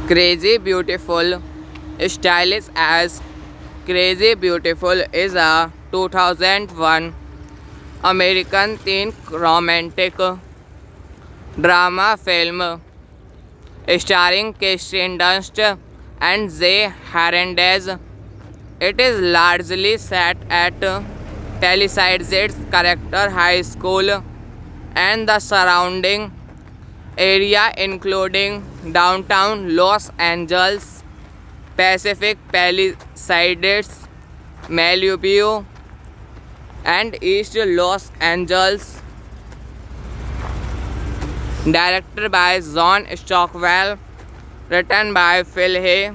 Crazy Beautiful, stylish as Crazy Beautiful is a 2001 American teen romantic drama film starring Kirsten Dunst and Zay Hernandez. It is largely set at Palisades Character High School and the surrounding area including downtown Los Angeles, Pacific Palisades, Malibu, and East Los Angeles. Directed by John Stockwell, written by Phil Hay,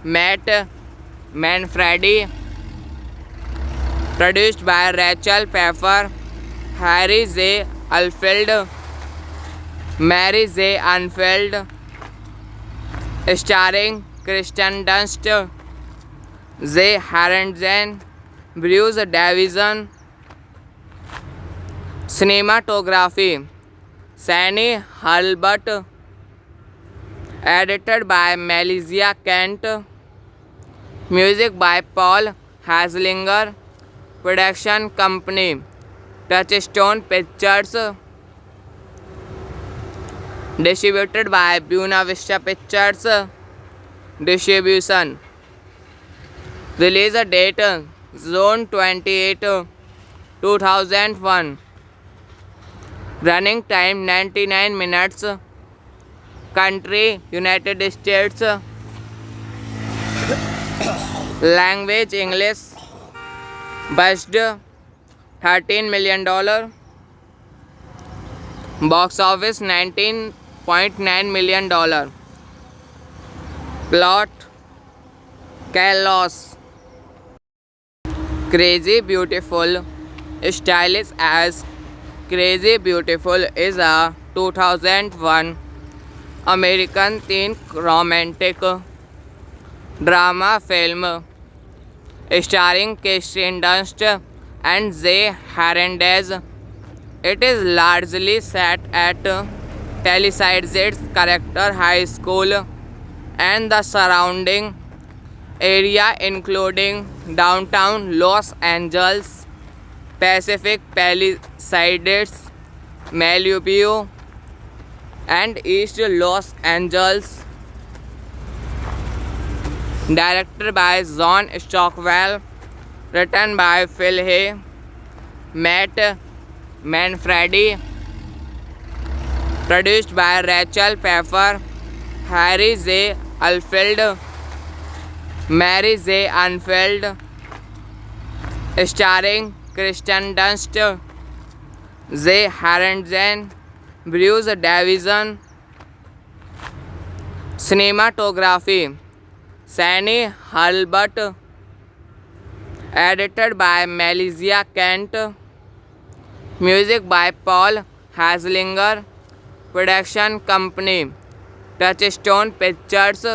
Matt Manfredi, produced by Rachel Pfeiffer, Harry J. Alfeld, Mary J. Unfeld, starring Kristen Dunst, Zay Harrington, Bruce Davison. Cinematography Sandy Hurlbut, edited by Melissa Kent, music by Paul Haslinger, production company Touchstone Pictures, distributed by Buena Vista Pictures Distribution. Release date June 28, 2001. Running time 99 minutes. Country United States. Language English. Budget $13 million. Box office $19.9 million. Plot Chaos. Crazy Beautiful, stylish as Crazy Beautiful is a 2001 American teen romantic drama film starring Kirsten Dunst and Zay Hernandez. It is largely set at Palisades Character High School and the surrounding area including downtown Los Angeles, Pacific Palisades, Malibu, and East Los Angeles. Directed by John Stockwell, written by Phil Hay, Matt Manfredi, produced by Rachel Pfeiffer, Harry J. Alfeld, Mary J. Unfeld, starring Kristen Dunst, Zay Harrington, Bruce Davison. Cinematography Sandy Hurlbut, edited by Melissa Kent, music by Paul Haslinger, production company Touchstone Pictures,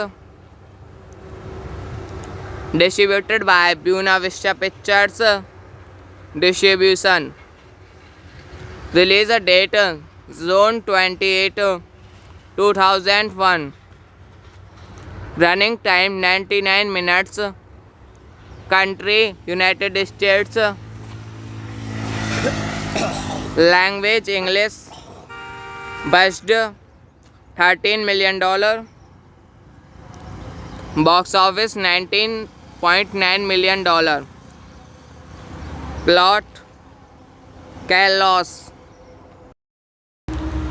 distributed by Buena Vista Pictures Distribution. Release date June 28, 2001. Running time 99 minutes. Country United States. Language English. Budget $13 million. Box office $19.9 million. Plot Chaos.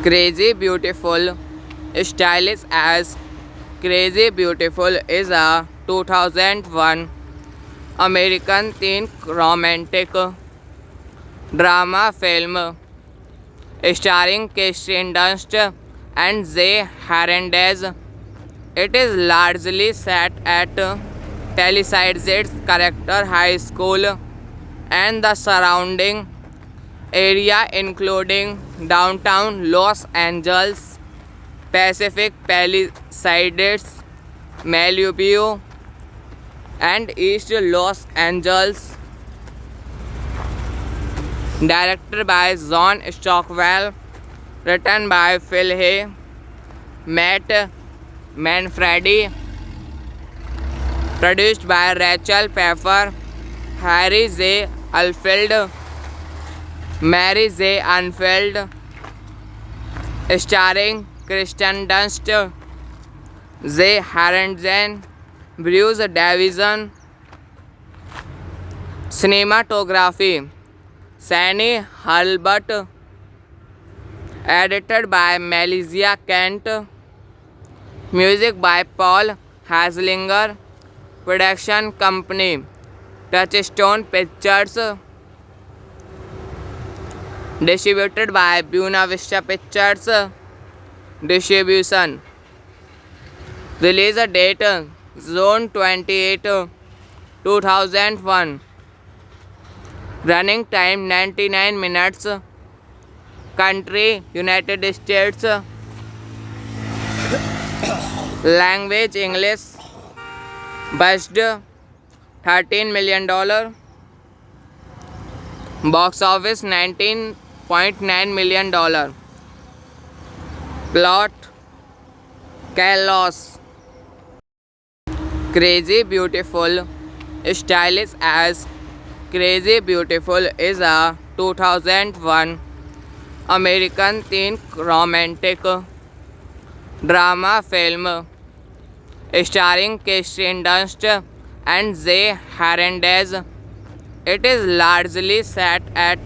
Crazy Beautiful, stylish as Crazy Beautiful is a 2001 American teen romantic drama film starring Kirsten Dunst and Zay Hernandez. It is largely set at Palisades Character High School and the surrounding area including downtown Los Angeles, Pacific Palisades, Malibu, and East Los Angeles. Directed by John Stockwell, written by Phil Hay, Matt Manfredi. Produced by Rachel Pfeffer, Harry J. Alfeld, Mary J. Unfeld. Starring Kristen Dunst, J. Harrington, Bruce Davison. Cinematography Sandy Hurlbut. Edited by Melissa Kent. Music by Paul Haslinger. Production company Touchstone Pictures. Distributed by Buena Vista Pictures. Distribution. Release date June 28, 2001. Running time 99 minutes. Country United States. Language English. Budget $13 million. Box office $19.9 million. Plot chaos. Crazy Beautiful. Stylish as Crazy Beautiful is a 2001 American teen romantic drama film starring Kirsten Dunst and J. Hernandez. It is largely set at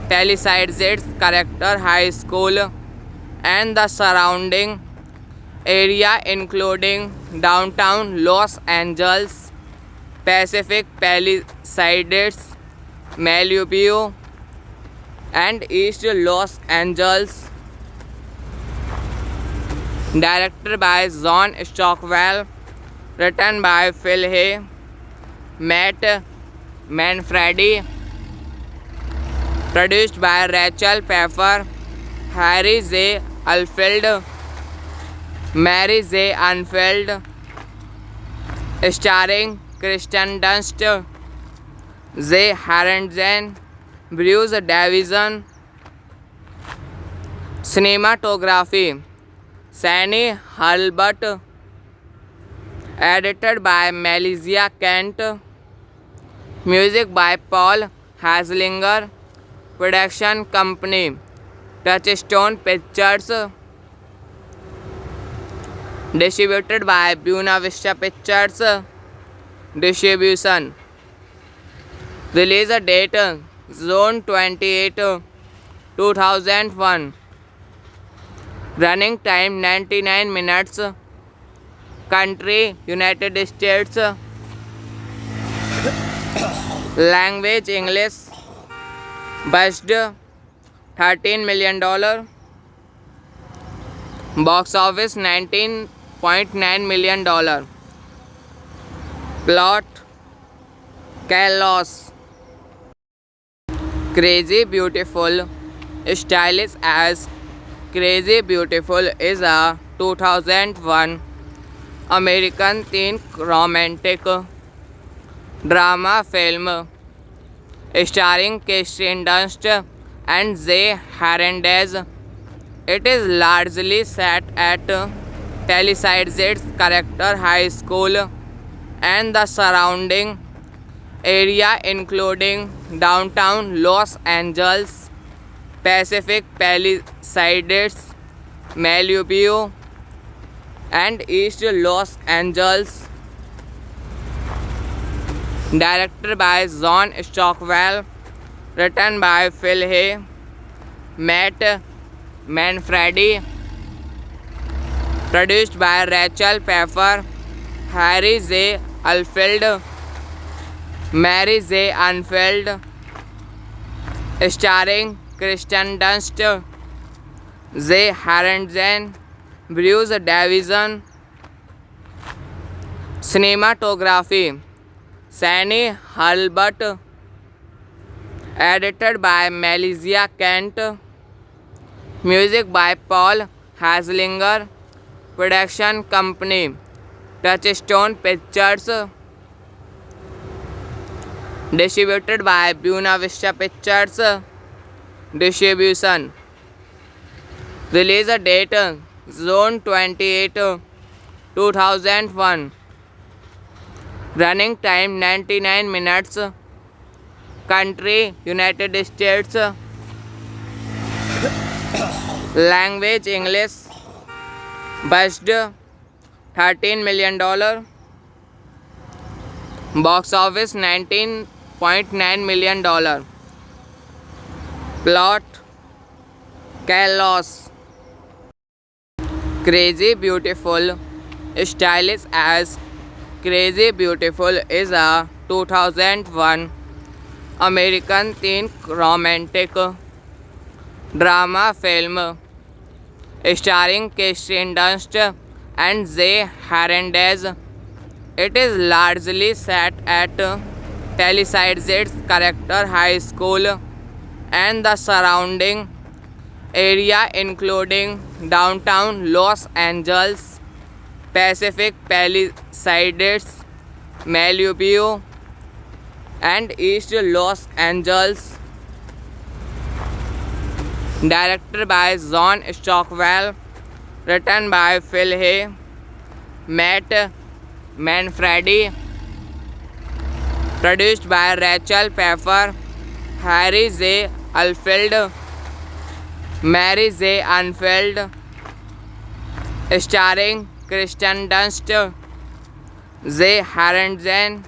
Palisades Charter High School and the surrounding area, including downtown Los Angeles, Pacific Palisades, Malibu, and East Los Angeles. Directed by John Stockwell. Written by Phil Hay, Matt Manfredi. Produced by Rachel Pfeffer, Harry J. Alfeld, Mary J. Unfeld. Starring Kristen Dunst, J. Harrington, Bruce Davison. Cinematography Sandy Hurlbut. Edited by Melissa Kent. Music by Paul Haslinger. Production company Touchstone Pictures. Distributed by Buena Vista Pictures. Distribution. Release date June 28, 2001. Running time 99 minutes. Country United States. Language English. Budget $13 million. Box office $19.9 million. Plot chaos. Crazy Beautiful. Stylish as Crazy Beautiful is a 2001 American teen romantic drama film starring Kirsten Dunst and J. Hernandez. It is largely set at Palisades Charter High School and the surrounding area, including downtown Los Angeles, Pacific Palisades, Malibu, and East Los Angeles. Directed by John Stockwell. Written by Phil Hay, Matt Manfredi. Produced by Rachel Pfeffer, Harry J. Alfeld, Mary J. Unfeld. Starring Kristen Dunst, J. Harrington, Bruce Davison. Cinematography Sandy Hurlbut. Edited by Melissa Kent. Music by Paul Haslinger. Production company Touchstone Pictures. Distributed by Buena Vista Pictures. Distribution. Release date June 28, 2001. Running time 99 minutes. Country United States. Language English. Budget $13 million. Box office $19.9 million. Plot chaos. Crazy Beautiful. Stylish as Crazy Beautiful is a 2001 American teen romantic drama film starring Kirsten Dunst and Jay Hernandez. It is largely set at Palisades Charter High School and the surrounding area, including downtown Los Angeles, Pacific Palisades, Malibu, and East Los Angeles. Directed by John Stockwell, written by Phil Hay, Matt Manfredi, produced by Rachel Pfeiffer, Harry J. Alfeld, Mary J. Unfeld, starring Kirsten Dunst, Jay Hernandez,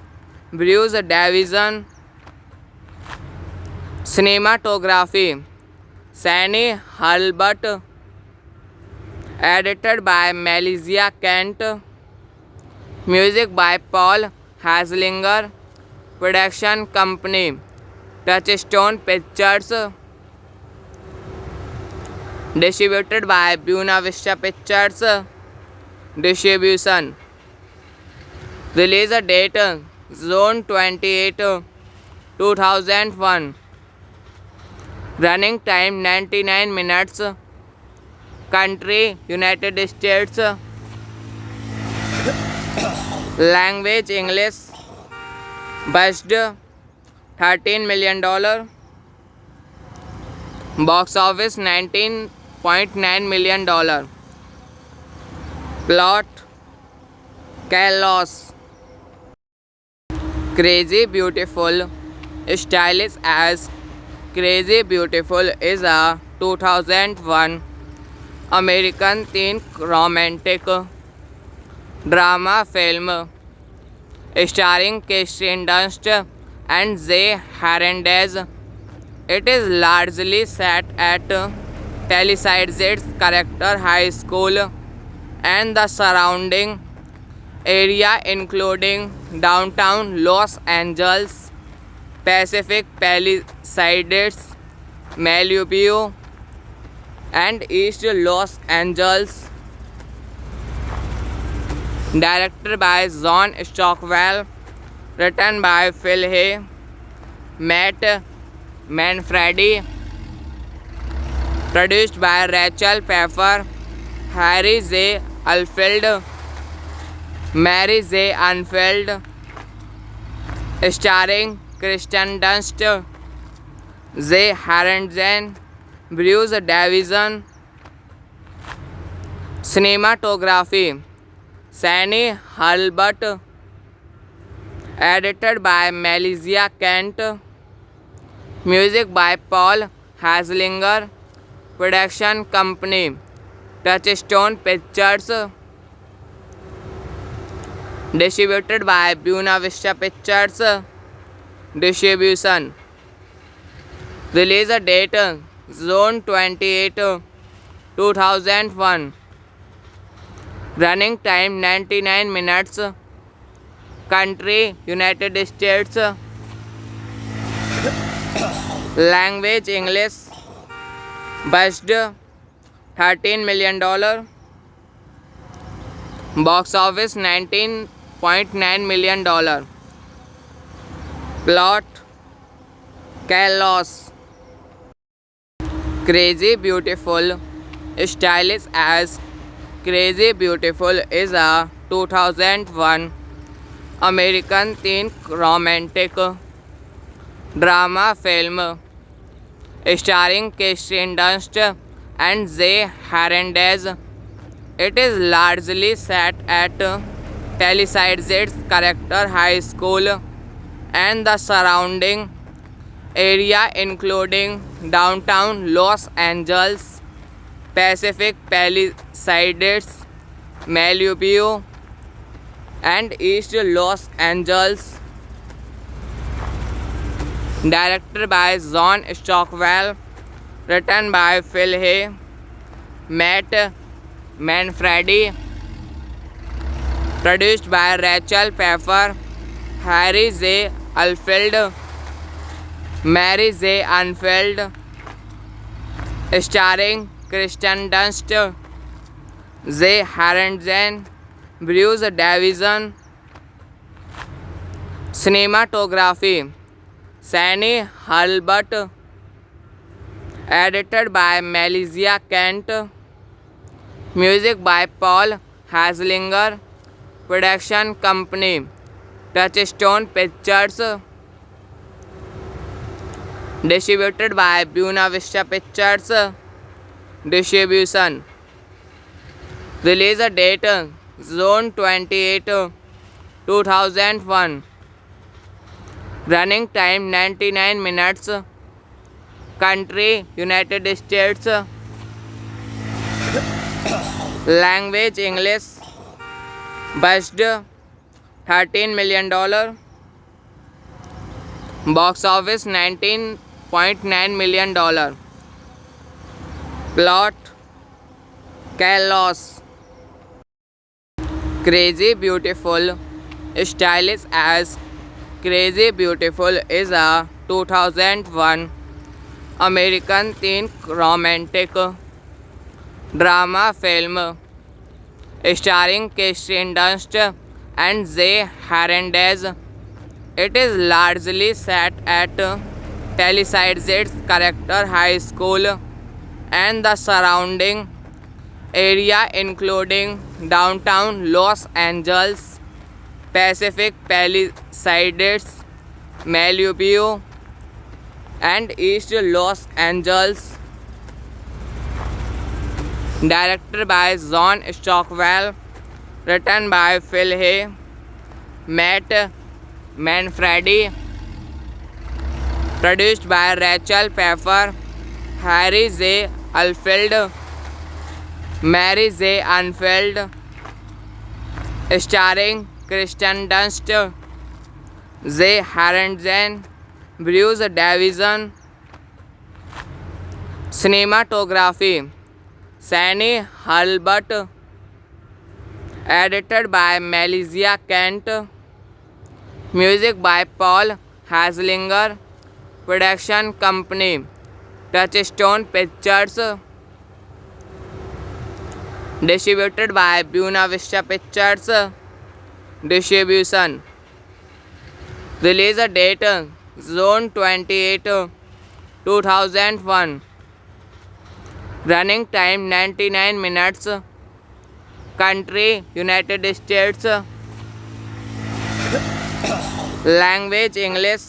Bruce Davison. Cinematography Shani Hulbert, edited by Melissa Kent, music by Paul Haslinger, production company Touchstone Pictures, distributed by Buena Vista Pictures. Distribution. Release date June 28, 2001. Running time 99 minutes. Country United States. Language English. Budget $13 million. Box office $19.9 million. Plot chaos. Crazy Beautiful. Stylish as Crazy Beautiful is a 2001 American teen romantic drama film starring Kirsten Dunst and Jay Hernandez. It is largely set at Palisades Charter High School and the surrounding area, including downtown Los Angeles, Pacific Palisades, Malibu, and East Los Angeles. Directed by John Stockwell, written by Phil Hay, Matt Manfredi, produced by Rachel Pfeiffer, Harry J. Alfeld, Mary J. Unfeld, starring Kirsten Dunst, Jay Hernandez, Bruce Davison. Cinematography Shani Hulbert, edited by Melissa Kent, music by Paul Haslinger, production company Touchstone Pictures, distributed by Buena Vista Pictures. Distribution. Release date June 28, 2001. Running time 99 minutes. Country United States. Language English. Budget $13 million. Box office $19.9 million. Plot chaos. Crazy Beautiful. Stylish as Crazy Beautiful is a 2001 American teen romantic drama film starring Kirsten Dunst and Jay Hernandez. It is largely set at Palisades Charter High School and the surrounding area including downtown Los Angeles, Pacific Palisades, Malibu, and East Los Angeles. Directed by John Stockwell, written by Phil Hay, Matt Manfredi, produced by Rachel Pfeffer, Harry J. Alfeld, Mary J. Unfeld, starring Kristen Dunst, J. Harrington, Bruce Davison. Cinematography Sandy Hurlbut, edited by Melissa Kent, music by Paul Haslinger, production company Touchstone Pictures, distributed by Buena Vista Pictures. Distribution. Release date June 28, 2001. Running time 99 minutes. Country United States. Language English. Budget $13 million. Box office $19.9 million. Plot chaos. Crazy Beautiful, stylish as Crazy Beautiful, is a 2001 American teen romantic drama film starring Kirsten Dunst and J. Hernandez. It is largely set at Palisades Charter High School and the surrounding area including downtown Los Angeles, Pacific Palisades, Malibu, and East Los Angeles. Directed by John Stockwell, written by Phil Hay, Matt Manfredi, produced by Rachel Pfeffer, Harry J. Alfeld, Mary J. Unfeld, starring Kristen Dunst, J. Harrington, Bruce Davison. Cinematography Sandy Hurlbut, edited by Melissa Kent, music by Paul Haslinger, production company Touchstone Pictures, distributed by Buena Vista Pictures. Distribution. Release date June 28, 2001. Running time 99 minutes. Country United States. Language English.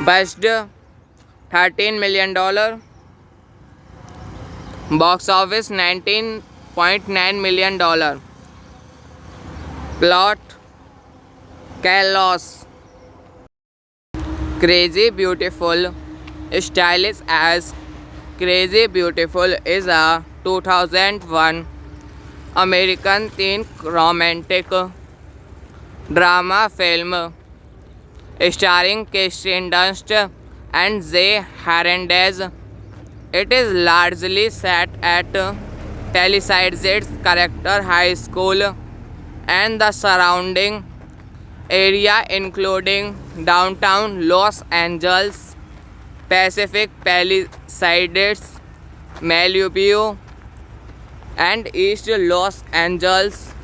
Budget $13 million. Box office $19.9 million. Plot chaos. Crazy Beautiful, stylish as Crazy Beautiful, is a 2001 American teen romantic drama film starring Kirsten Dunst and J. Hernandez. It is largely set at Palisades Charter High School and the surrounding area including downtown Los Angeles, Pacific Palisades, Malibu, and East Los Angeles.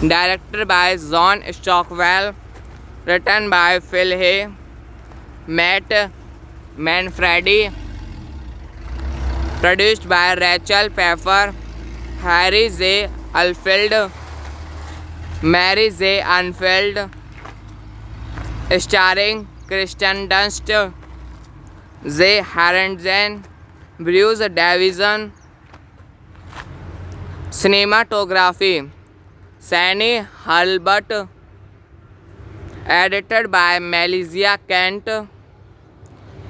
Directed by John Stockwell, written by Phil Hay, Matt Manfredi, produced by Rachel Pfeffer, Harry J. Alfeld, Mary J. Unfeld, starring Kristen Dunst, J. Harrington, Bruce Davison. Cinematography Sani Halbert, edited by Melissa Kent,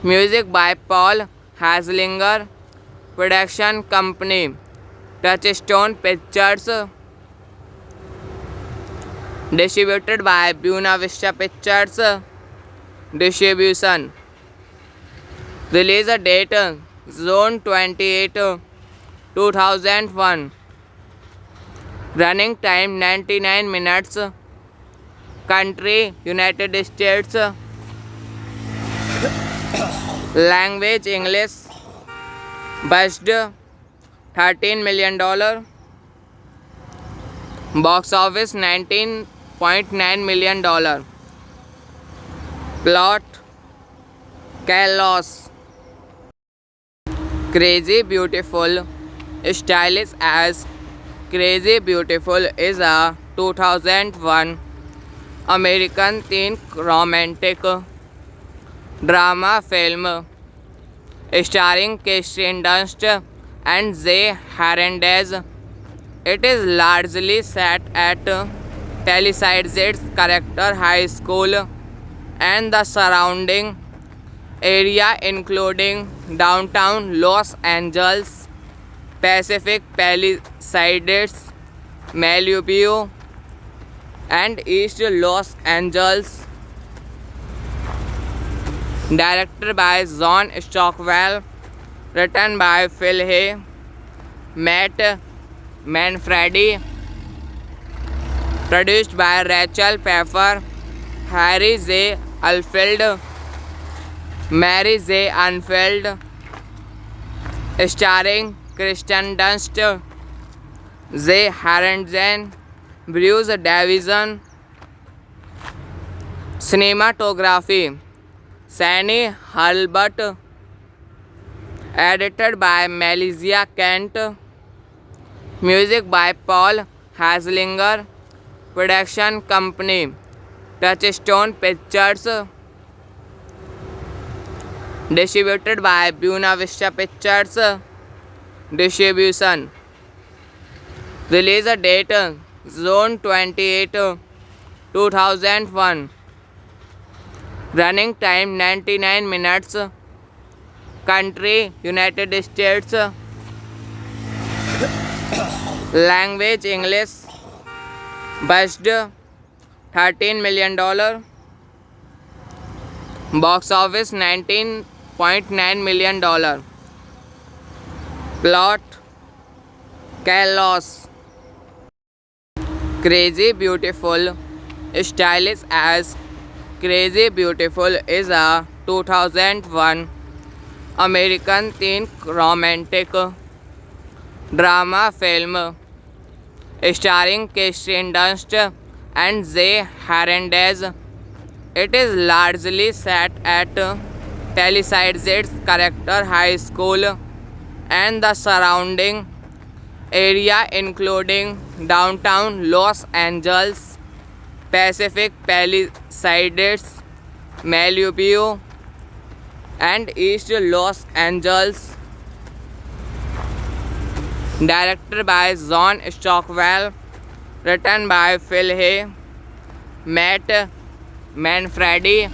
music by Paul Haslinger, production company Touchstone Pictures, distributed by Buena Vista Pictures. Distribution release date June 28, 2001. Running time 99 minutes. Country United States. Language English. Budget $13 million. Box office $19.9 million. Plot chaos. Crazy Beautiful, stylish as Crazy Beautiful is a 2001 American teen romantic drama film starring Kirsten Dunst and Jay Hernandez. It is largely set at Palisades Charter High School and the surrounding area, including downtown Los Angeles, Pacific Palisades, Malibu, and East Los Angeles. Directed by John Stockwell, written by Phil Hay, Matt Manfredi, produced by Rachel Pfeffer, Harry J. Alfeld, Mary J. Unfeld, starring Kirsten Dunst, Jay Hernandez, Bruce Davison. Cinematography Sani Halbert, edited by Melissa Kent, music by Paul Haslinger, production company Touchstone Pictures, distributed by Buena Vista Pictures. Distribution release date June 28, 2001. Running time 99 minutes. Country United States. Language English. Budget $13 million. Box office $19.9 million. Plot chaos. Crazy Beautiful, stylish as Crazy Beautiful is a 2001 American teen romantic drama film starring Kirsten Dunst and Jay Hernandez. It is largely set at Palisades Charter High School and the surrounding area, including downtown Los Angeles, Pacific Palisades, Malibu, and East Los Angeles. Directed by John Stockwell, written by Phil Hay, Matt Manfredi,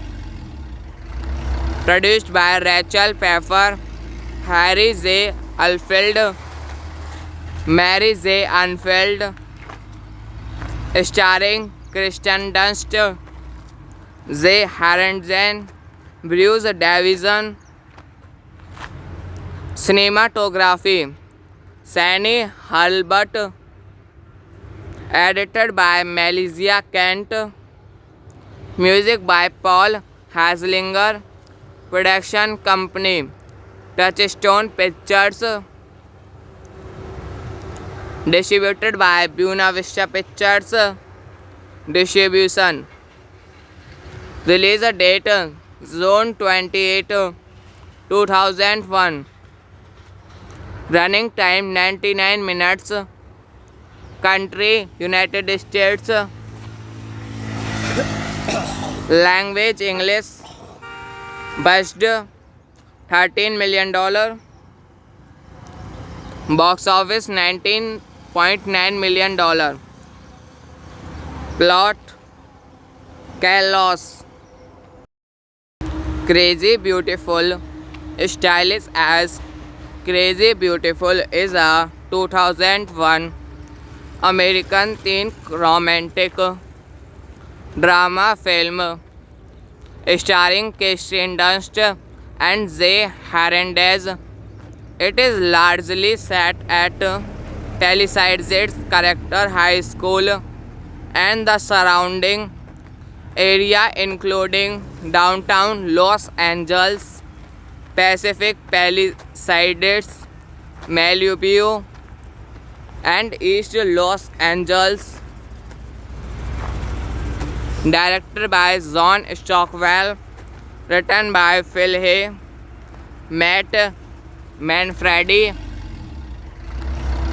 produced by Rachel Pfeffer, Harry J. Alfeld, Mary J. Unfeld, starring Kirsten Dunst, Jay Hernandez, Bruce Davison. Cinematography Sani Halbert, edited by Melissa Kent, music by Paul Haslinger, production company Touchstone Pictures, distributed by Buena Vista Pictures. Distribution release date June 28, 2001. Running time 99 minutes. Country United States. Language English. Budget $13 million. Box office $19.9 $19.9 million. Plot: Chaos. Crazy Beautiful. Stylish as Crazy Beautiful is a 2001 American teen romantic drama film starring Kirsten Dunst and Jay Hernandez. It is largely set at Palisades Charter High School and the surrounding area, including downtown Los Angeles, Pacific Palisades, Malibu, and East Los Angeles. Directed by John Stockwell, written by Phil Hay, Matt Manfredi,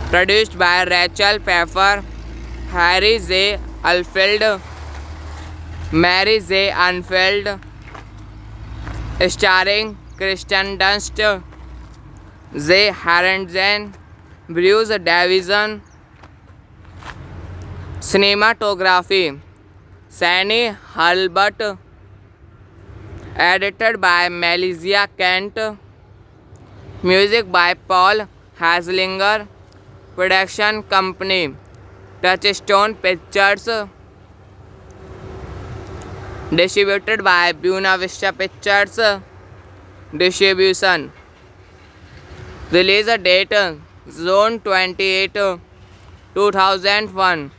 produced by Rachel Pfeiffer, Harry J. Alfeld, Mary J. Unfeld, starring Kirsten Dunst, Jay Hernandez, Bruce Davison. Cinematography: Shani Hulbert. Edited by Melissa Kent. Music by Paul Haslinger. Production company: Touchstone Pictures. Distributed by Buena Vista Pictures. Distribution. Release date: June 28, 2001.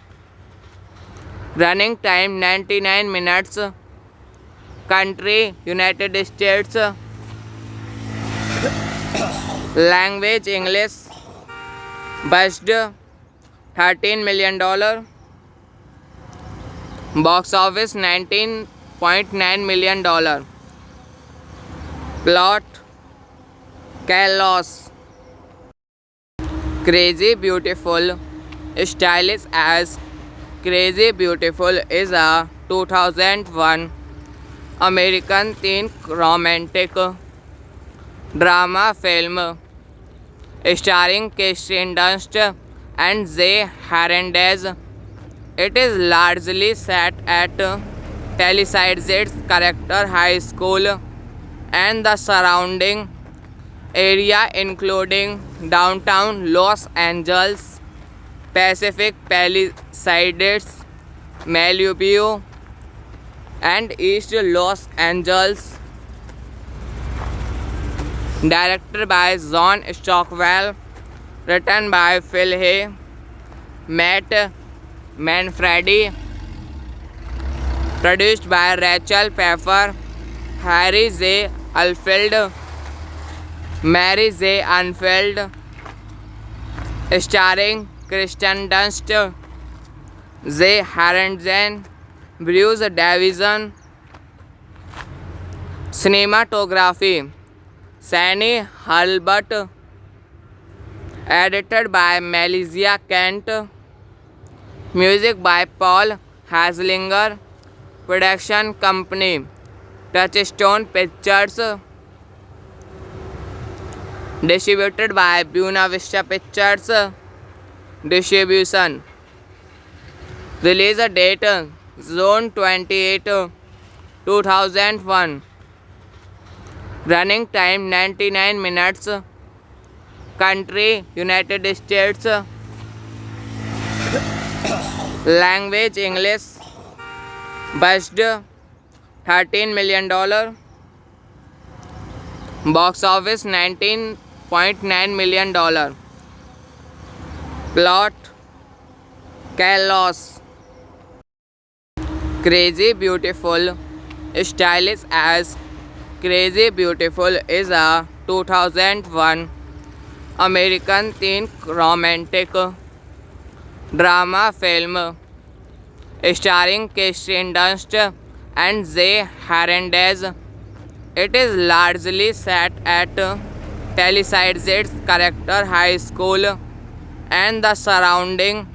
Running time 99 minutes. Country: United States. Language: English. Budget: $13 million. Box office: $19.9 million. Plot: Chaos. Crazy Beautiful. Stylish as Crazy Beautiful is a 2001 American teen romantic drama film starring Kirsten Dunst and Jay Hernandez. It is largely set at Palisades Charter High School and the surrounding area, including downtown Los Angeles, Pacific Palisades, Malibu, and East Los Angeles. Directed by John Stockwell, written by Phil Hay, Matt Manfredi, produced by Rachel Pfeiffer, Harry J. Alfeld, Mary J. Unfeld, starring Kirsten Dunst, Jay Hernandez, Bruce Davison. Cinematography: Shani Hulbert. Edited by Melissa Kent. Music by Paul Haslinger. Production company: Touchstone Pictures. Distributed by Buena Vista Pictures. Distribution. Release date: June 28, 2001. Running time 99 minutes. Country: United States. Language: English. Budget: $13 million. Box office: $19.9 million. Plot: Chaos. Crazy Beautiful. Stylish as Crazy Beautiful is a 2001 American teen romantic drama film starring Kirsten Dunst and Jay Hernandez. It is largely set at Palisades Charter High School and the surrounding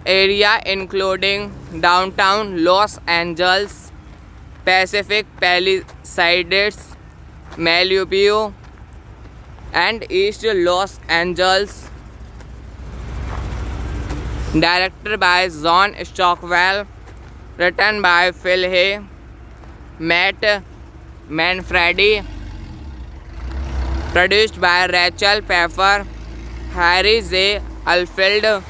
area, including downtown Los Angeles, Pacific Palisades, Malibu, and East Los Angeles. Directed by John Stockwell. Written by Phil Hay, Matt Manfredi. Produced by Rachel Pfeffer, Harry J. Alfeld,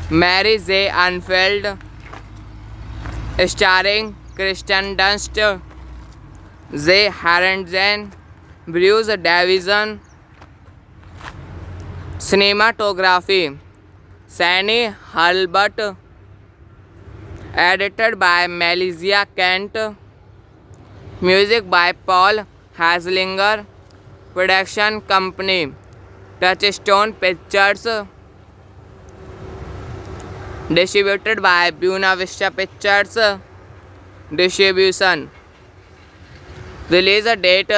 Mary J. Unfeld. Starring Kristen Dunst, J. Harrington, Bruce Davison. Cinematography Sandy Hurlbut. Edited by Melissa Kent. Music by Paul Haslinger. Production company Touchstone Pictures. Distributed by Buena Vista Pictures. Distribution. Release date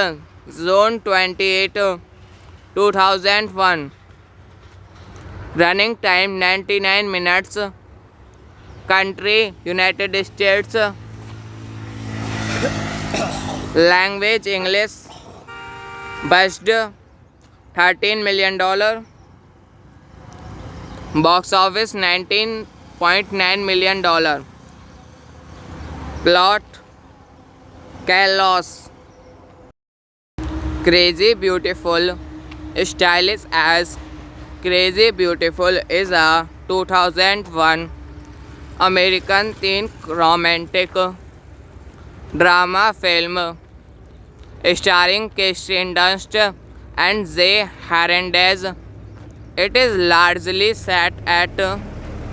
June 28, 2001. Running time 99 minutes. Country United States. Language English. Budget $13 million. Box office $19.9 million. Plot chaos. Crazy Beautiful. Stylish as Crazy Beautiful is a 2001 American teen romantic drama film starring Kirsten Dunst and J. Hernandez. It is largely set at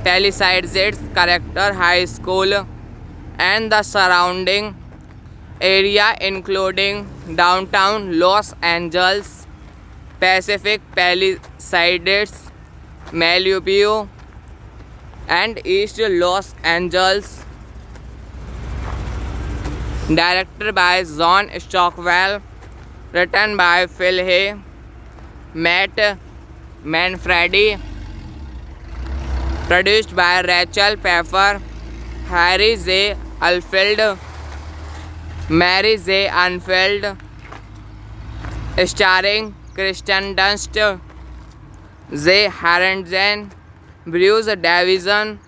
Palisades Charter High School and the surrounding area, including downtown Los Angeles, Pacific Palisades, Malibu, and East Los Angeles. Directed by John Stockwell. Written by Phil Hay, Matt Manfredi. Produced by Rachel Pfeffer, Harry J. Alfeld, Mary J. Unfeld. Starring Kristen Dunst, J. Harrington, Bruce Davison.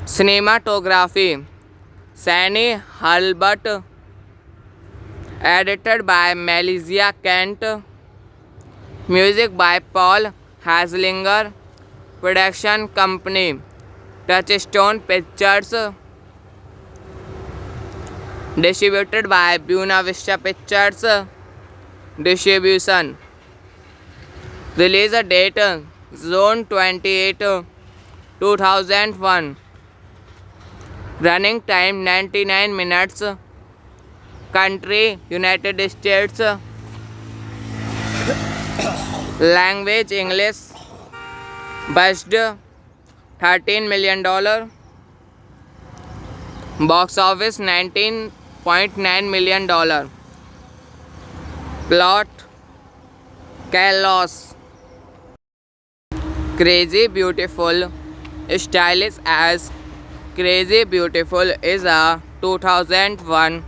Cinematography Sandy Hurlbut. Edited by Melissa Kent. Music by Paul Haslinger. Production company Touchstone Pictures. Distributed by Buena Vista Pictures. Distribution. Release date June 28, 2001. Running time 99 minutes. Country United States. Language English. Budget $13 million. Box office $19.9 million. Plot chaos. Crazy Beautiful. Stylish as Crazy Beautiful is a 2001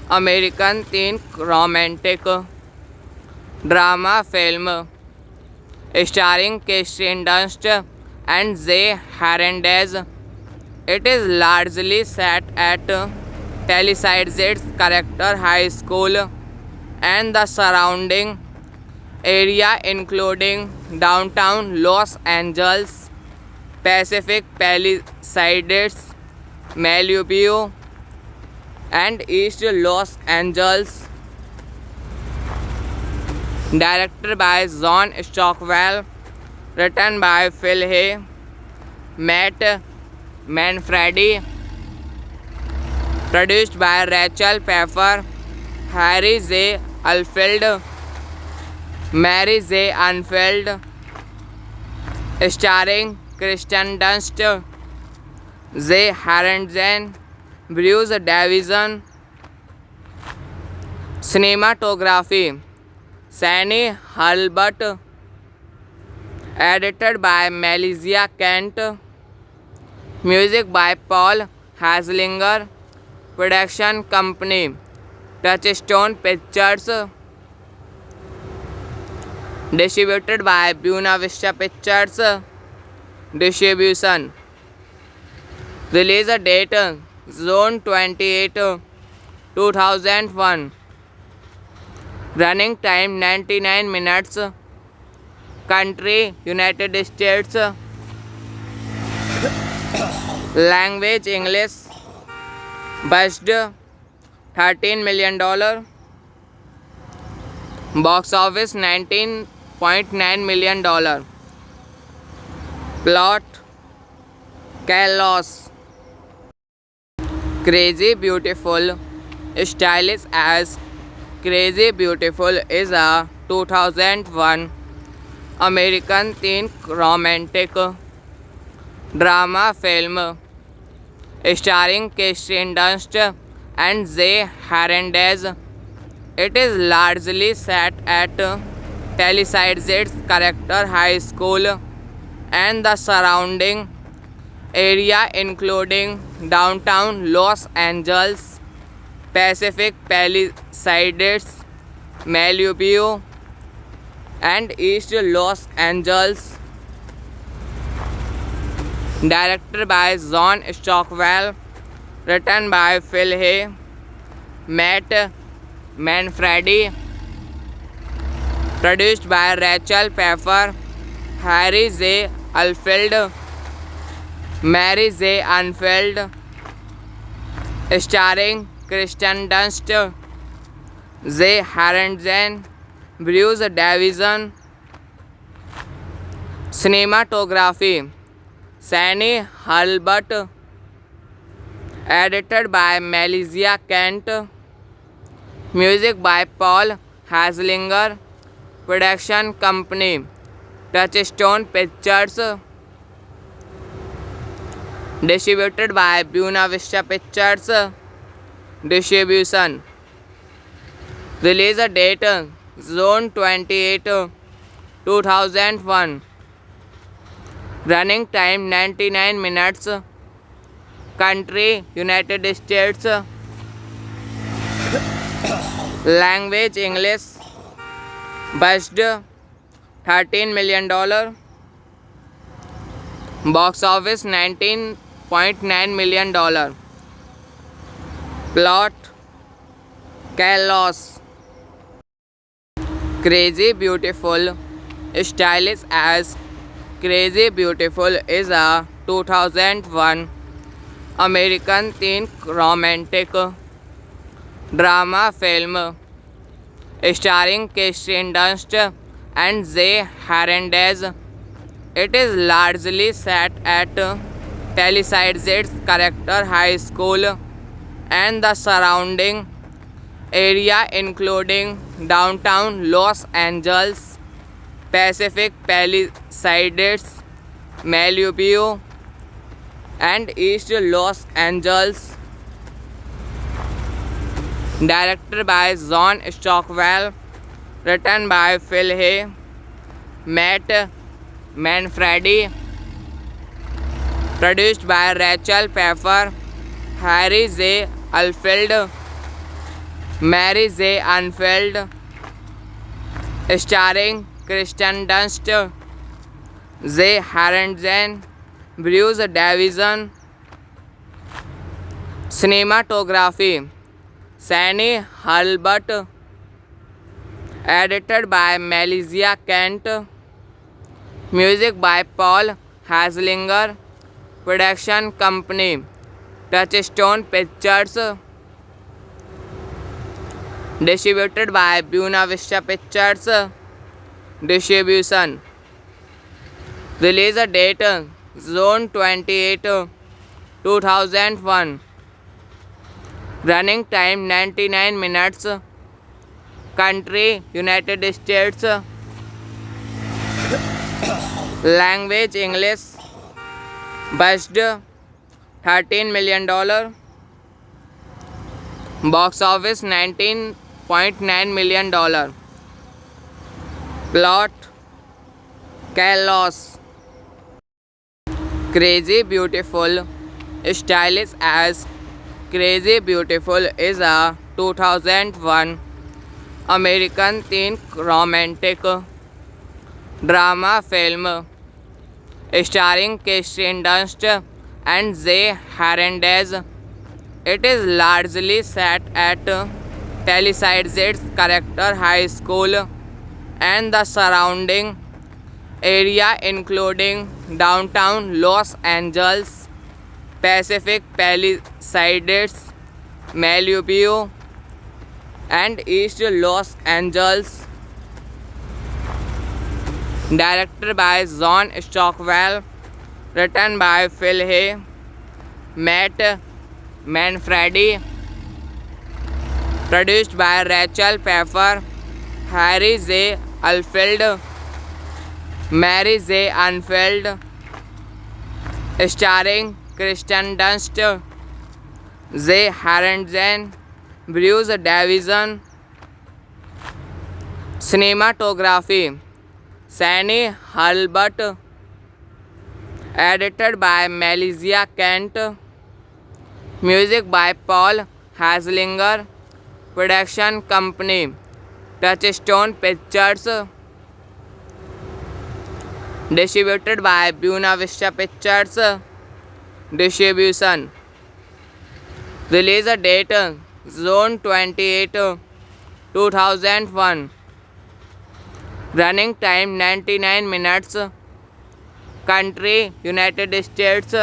American teen romantic drama film starring Kirsten Dunst and J. Hernandez. It is largely set at Palisades Charter High School and the surrounding area, including downtown Los Angeles, Pacific Palisades, Malibu, and East Los Angeles. Directed by John Stockwell. Written by Phil Hay, Matt Manfredi. Produced by Rachel Pfeffer, Harry J. Alfeld, Mary J. Unfeld. Starring Kristen Dunst, J. Harrington, Bruce Davison. Cinematography Sandy Hurlbut. Edited by Melissa Kent. Music by Paul Haslinger. Production company Touchstone Pictures. Distributed by Buena Vista Pictures. Distribution. Release date June 28, 2001. Running time 99 minutes. Country United States. Language English. Budget $13 million. Box office $19.9 million. Plot chaos. Crazy Beautiful. Stylish as Crazy Beautiful is a 2001 American teen romantic drama film starring Kirsten Dunst and Jay Hernandez. It is largely set at Palisades Charter High School and the surrounding area, including downtown Los Angeles, Pacific Palisades, Malibu, and East Los Angeles. Directed by John Stockwell, written by Phil Hay, Matt Manfredi, produced by Rachel Pfeiffer, Harry J. Alfeld, Mary J. Unfeld, starring Kirsten Dunst, Jay Hernandez, Bruce Davison. Cinematography Sandy Hurlbut, edited by Melissa Kent, music by Paul Haslinger, production company Touchstone Pictures, distributed by Buena Vista Pictures. Distribution. Release date June 28, 2001. Running time 99 minutes. Country United States. Language English. Budget $13 million. Box office $19.9 million. Plot chaos. Crazy Beautiful. Stylish as Crazy Beautiful is a 2001 American teen romantic drama film starring Kirsten Dunst and Jay Hernandez. It is largely set at Palisades Charter High School and the surrounding area, including downtown Los Angeles, Pacific Palisades, Malibu, and East Los Angeles. Directed by John Stockwell, written by Phil Hay, Matt Manfredi, produced by Rachel Pfeiffer, Harry J. Alfeld, Mary J. Unfeld, starring Kirsten Dunst, Jay Hernandez, Bruce Davison. Cinematography Sandy Hurlbut, edited by Melissa Kent, music by Paul Haslinger, production company Touchstone Pictures, distributed by Buena Vista Pictures. Distribution. Release date June 28, 2001. Running time 99 minutes. Country United States. Language English. Budget $13 million. Box office $19.9 million. Plot chaos. Crazy Beautiful. Stylish as Crazy Beautiful is a 2001 American teen romantic drama film starring Kirsten Dunst and Jay Hernandez. It is largely set at Palisades Charter High School and the surrounding area, including downtown Los Angeles, Pacific Palisades, Malibu, and East Los Angeles. Directed by John Stockwell, written by Phil Hay, Matt Manfredi, produced by Rachel Pfeffer, Harry J. Alfeld, Mary J. Unfeld, starring Kirsten Dunst, Jay Hernandez, Bruce Davison. Cinematography Sandy Hurlbut, edited by Melissa Kent, music by Paul Haslinger, production company Touchstone Pictures, distributed by Buena Vista Pictures. Distribution. Release date June 28, 2001. Running time 99 minutes. Country United States.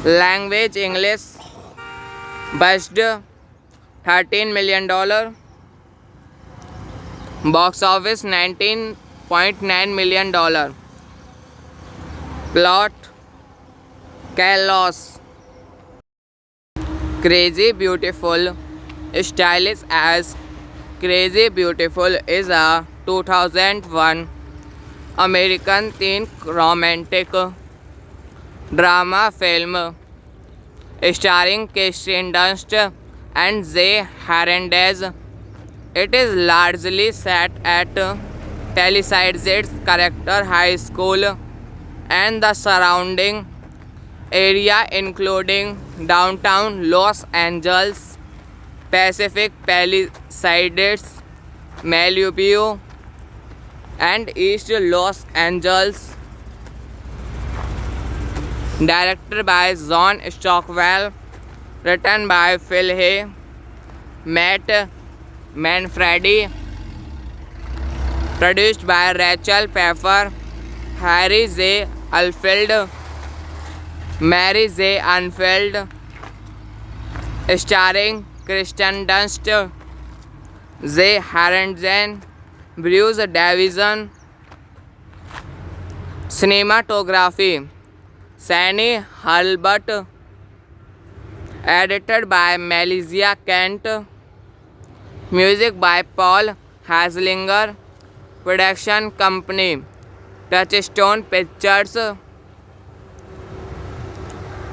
Language English. Budget $13 million. Box office $19.9 million. Plot chaos. Crazy Beautiful. Stylish as Crazy Beautiful is a 2001 American teen romantic drama film starring Kirsten Dunst and Jay Hernandez. It is largely set at Palisades Charter High School and the surrounding area, including downtown Los Angeles, Pacific Palisades, Malibu, and East Los Angeles. Directed by John Stockwell, written by Phil Hay, Matt Manfredi, produced by Rachel Pfeffer, Harry J. Alfeld, Mary J. Unfeld, starring Kirsten Dunst, Jay Hernandez, Bruce Davison. Cinematography Sandy Hurlbut, edited by Melissa Kent, music by Paul Haslinger, production company Touchstone Pictures,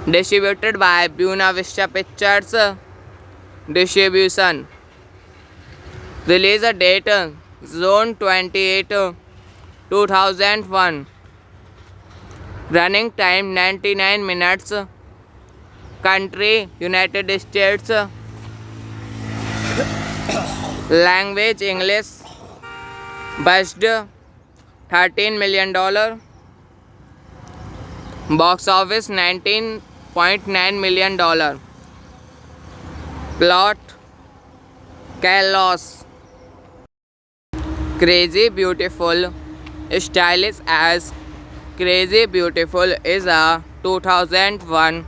distributed by Buena Vista Pictures. Distribution. Release date June 28, 2001. Running time 99 minutes. Country United States. Language English. Budget $13 million. Box office $19.9 million. Plot chaos. Crazy Beautiful. Stylish as Crazy Beautiful is a 2001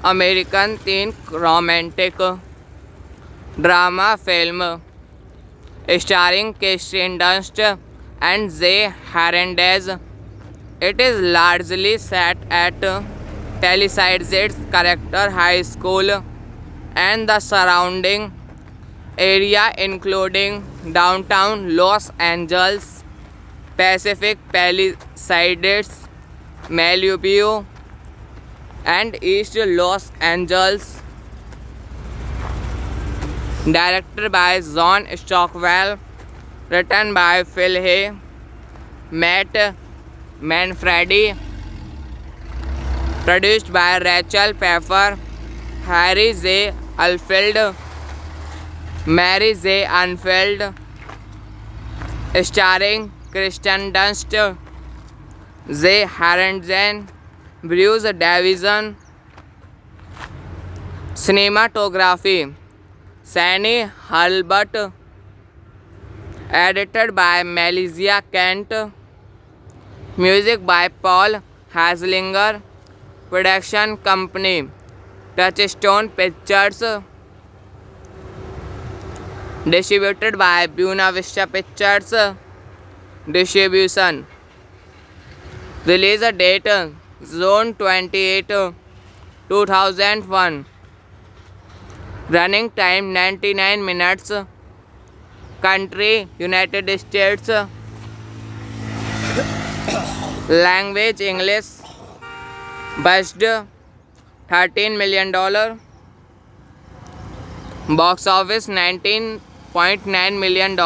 American teen romantic drama film starring Kirsten Dunst and Jay Hernandez. It is largely set at Palisades Charter High School and the surrounding area, including downtown Los Angeles, Pacific Palisades, Malibu, and East Los Angeles. Directed by John Stockwell, written by Phil Hay, Matt Manfredi, produced by Rachel Pfeffer, Harry J. Alfeld, Mary J. Unfeld, starring Kirsten Dunst, J. Harrington, Bruce Davison. Cinematography, Sanny Hurlbut. Edited by Melissa Kent. Music by Paul Haslinger. Production company, Touchstone Pictures. Distributed by Buena Vista Pictures. Distribution. Release date June 28, 2001. Running time 99 minutes. Country United States. Language English. Budget $13 million. Box office $19.9 million.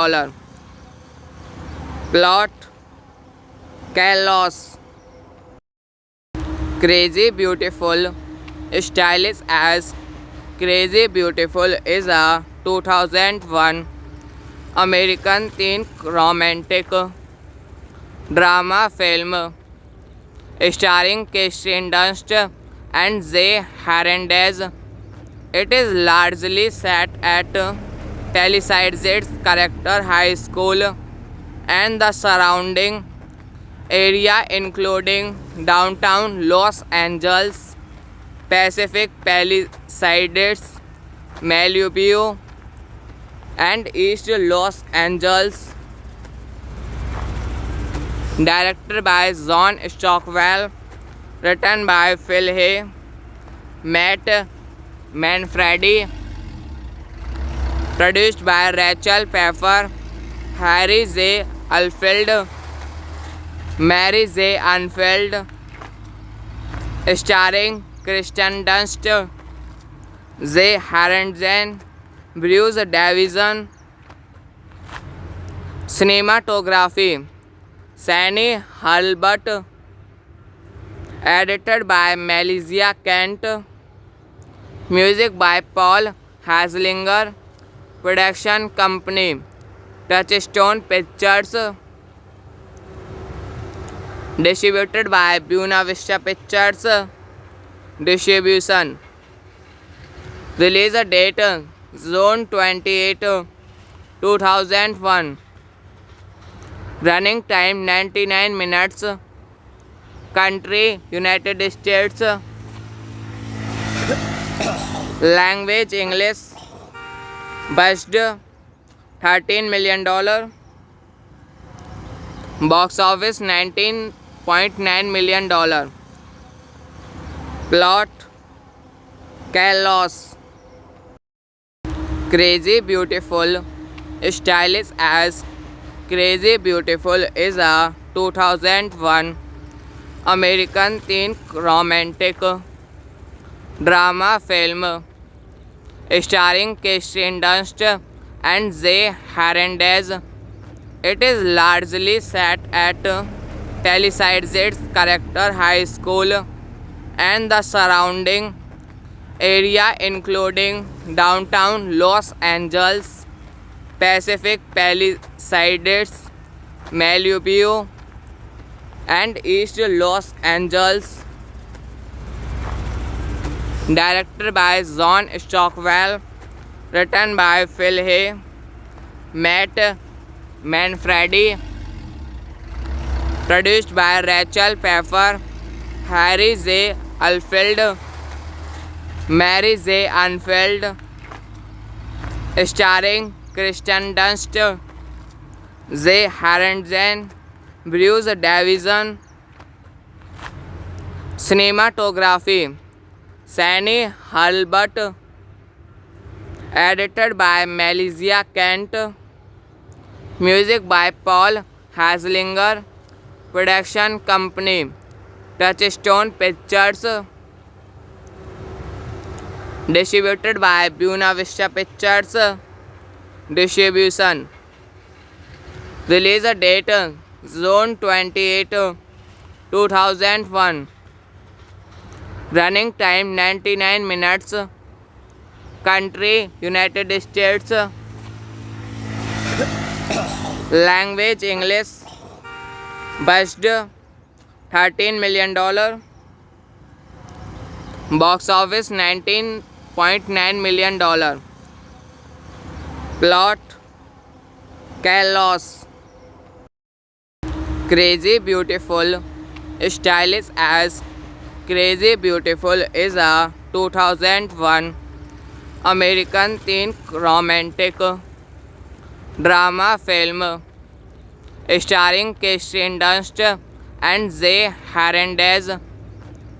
Plot chaos. Crazy Beautiful. Stylish as Crazy Beautiful is a 2001 American teen romantic drama film starring Kirsten Dunst and Jay Hernandez. It is largely set at Palisades Charter High School and the surrounding area, including downtown Los Angeles, Pacific Palisades, Malibu, and East Los Angeles. Directed by John Stockwell, written by Phil Hay, Matt Manfredi, produced by Rachel Pfeffer, Harry J. Alfeld, Mary J. Unfeld, starring Kirsten Dunst, Jay Harrington, Bruce Davison. Cinematography, Sanny Hurlbut. Edited by Melissa Kent. Music by Paul Haslinger. Production company, Touchstone Pictures. Distributed by Buena Vista Pictures. Distribution. Release date June 28, 2001. Running time 99 minutes. Country United States. Language English. Budget $13 million. Box office $19.9 million. Plot chaos. Crazy Beautiful. Stylish as Crazy Beautiful is a 2001 American teen romantic drama film starring Kirsten Dunst and Jay Hernandez. It is largely set at Palisades Charter High School and the surrounding area, including downtown Los Angeles, Pacific Palisades, Malibu, and East Los Angeles. Directed by John Stockwell, written by Phil Hay, Matt Manfredi, produced by Rachel Pfeffer, Harry J. Alfeld, Mary J. Unfeld, starring Kirsten Dunst, Jay Harrington, Bruce Davison. Cinematography, Sanny Hurlbut. Edited by Melissa Kent. Music by Paul Haslinger. Production company, Touchstone Pictures. Distributed by Buena Vista Pictures. Distribution. Release date June 28, 2001. Running time 99 minutes. Country United States. Language English. Budget $13 million. Box office $19.9 million. Plot chaos. Crazy Beautiful. Stylish as Crazy Beautiful is a 2001 American teen romantic drama film starring Kirsten Dunst and Jay Hernandez.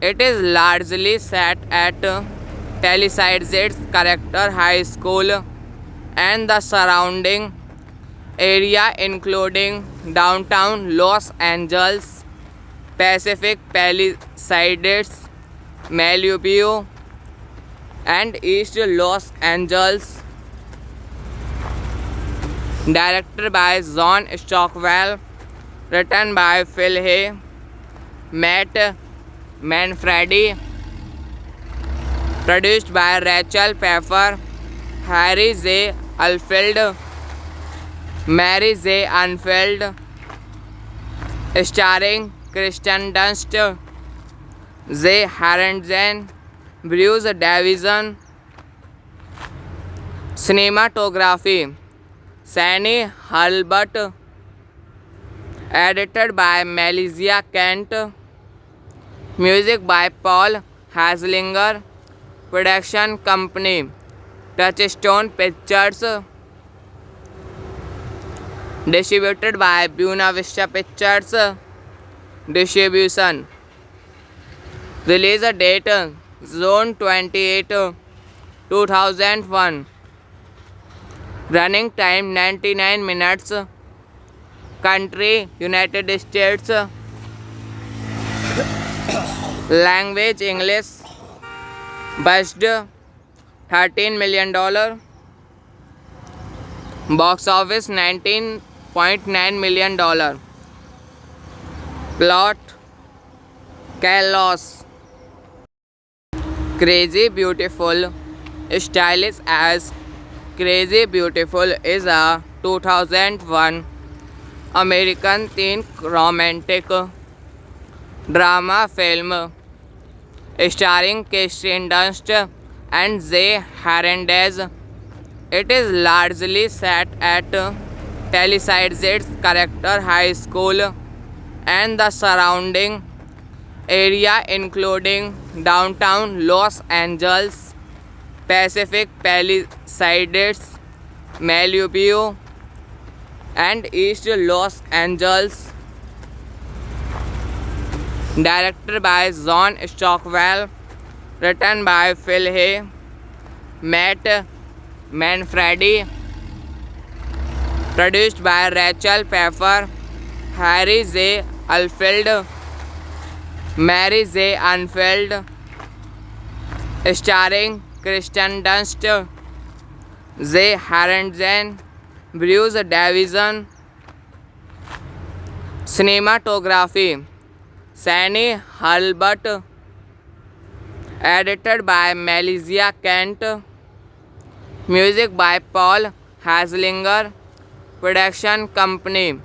It is largely set at Palisades Charter High School and the surrounding area, including downtown Los Angeles, Pacific Palisades, Malibu, and East Los Angeles. Directed by John Stockwell, written by Phil Hay, Matt Manfredi, produced by Rachel Pfeiffer, Harry J. Alfeld, Mary J. Unfeld, starring Kirsten Dunst, Jay Hernandez, Bruce Davison. Cinematography Shani Hulbert, edited by Melissa Kent, music by Paul Haslinger, production company Touchstone Pictures, distributed by Buena Vista Pictures. Distribution. Release date June 28, 2001. Running time 99 minutes. Country United States. Language English. Budget $13 million. Box office $19.9 million. Plot chaos. Crazy Beautiful. Stylish as Crazy Beautiful is a 2001 American teen romantic drama film starring Kirsten Dunst and Jay Hernandez. It is largely set at Palisades Charter High School and the surrounding area, including downtown Los Angeles, Pacific Palisades, Malibu, and East Los Angeles. Directed by John Stockwell, written by Phil Hay, Matt Manfredi, produced by Rachel Pfeiffer, Harry J. Alfeld, Mary J. Unfeld, starring Kirsten Dunst, Jay Hernandez, Bruce Davison. Cinematography Shani Hulbert, edited by Melissa Kent, music by Paul Haslinger, production company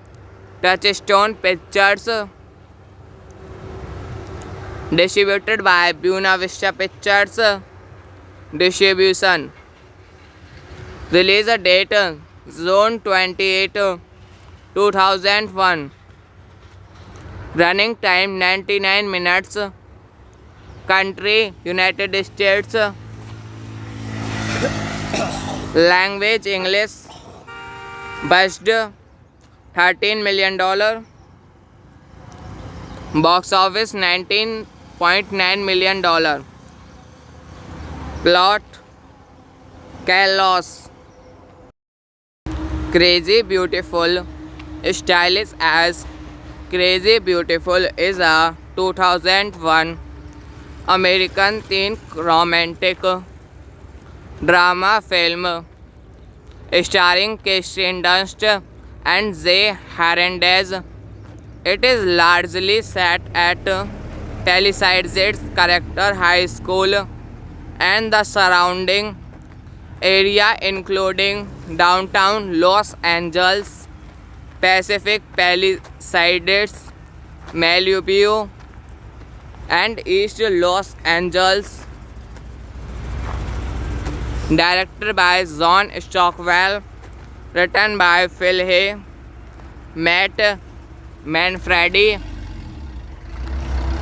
Touchstone Pictures, distributed by Buena Vista Pictures. Distribution. Release date June 28, 2001. Running time 99 minutes. Country United States. Language English. Budget $13 million. Box office $19.9 million. Plot chaos. Crazy Beautiful. Stylish as Crazy Beautiful is a 2001 American teen romantic drama film starring Kirsten Dunst and Jay Hernandez. It is largely set at Palisades Charter High School and the surrounding area, including downtown Los Angeles, Pacific Palisades, Malibu, and East Los Angeles. Directed by John Stockwell. Written by Phil Hay, Matt Manfredi.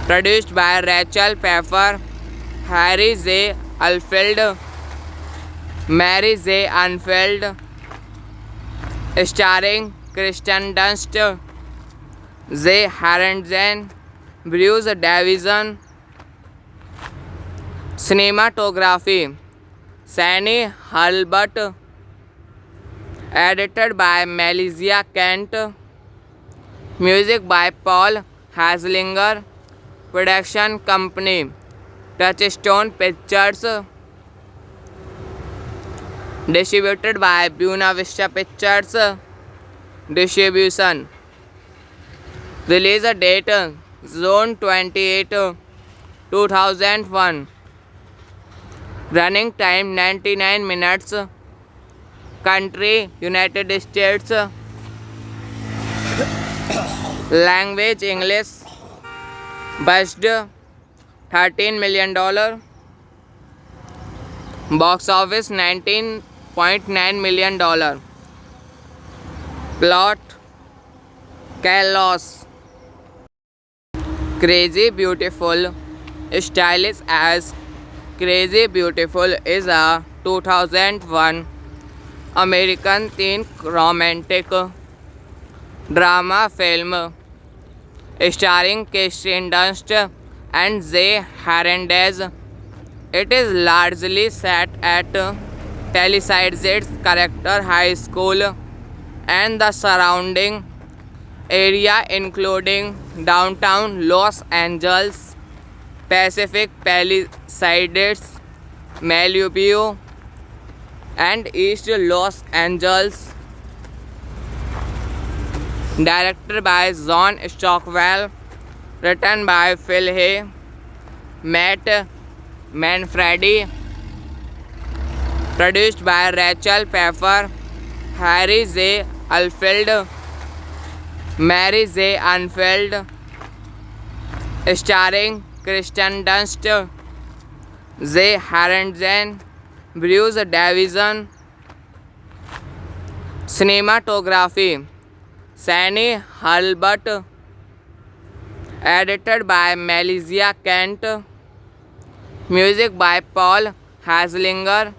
Produced by Rachel Pfeiffer, Harry J. Alfeld, Mary J. Unfeld. Starring Kristen Dunst, J. Harrington, Bruce Davison. Cinematography Sandy Hurlbut. Edited by Melissa Kent. Music by Paul Haslinger. Production company Touchstone Pictures. Distributed by Buena Vista Pictures. Distribution. Release date June 28, 2001. Running time 99 minutes. Country United States. Language English. Budget $13 million. Box office $19.9 million. Plot chaos. Crazy Beautiful. Stylish as Crazy Beautiful is a 2001 American teen romantic drama film starring Kirsten Dunst and J. Hernandez. It is largely set at Palisades Charter High School and the surrounding area, including downtown Los Angeles, Pacific Palisades, Malibu, and East Los Angeles. Directed by John Stockwell. Written by Phil Hay, Matt Manfredi. Produced by Rachel Pfeiffer, Harry J. Alfeld, Mary J. Unfeld. Starring Kristen Dunst, J. Harrington, Bruce Davison. Cinematography Sandy Hurlbut. Edited by Melissa Kent. Music by Paul Haslinger.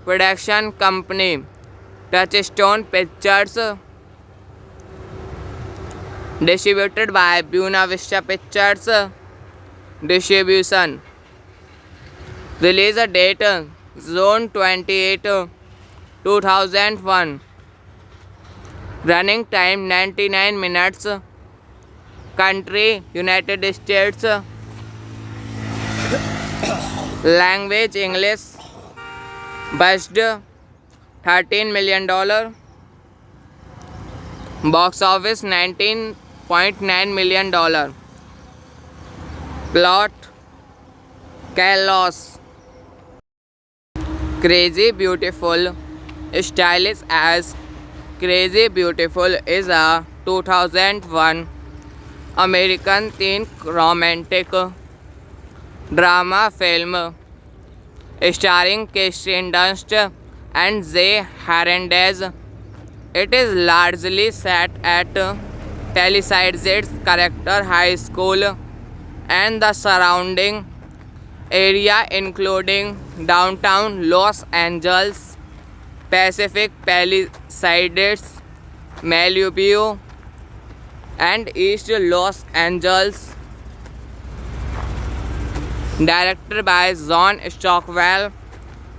Production company Touchstone Pictures. Distributed by Buena Vista Pictures. Distribution. Release date June 28, 2001. Running time 99 minutes. Country United States. Language English. Budget $13 million. Box office $19.9 million. Plot chaos. Crazy Beautiful. Stylish as Crazy Beautiful is a 2001 American teen romantic drama film starring Kirsten Dunst and J. Hernandez. It is largely set at Palisades Charter High School and the surrounding area, including downtown Los Angeles, Pacific Palisades, Malibu, and East Los Angeles. Directed by John Stockwell.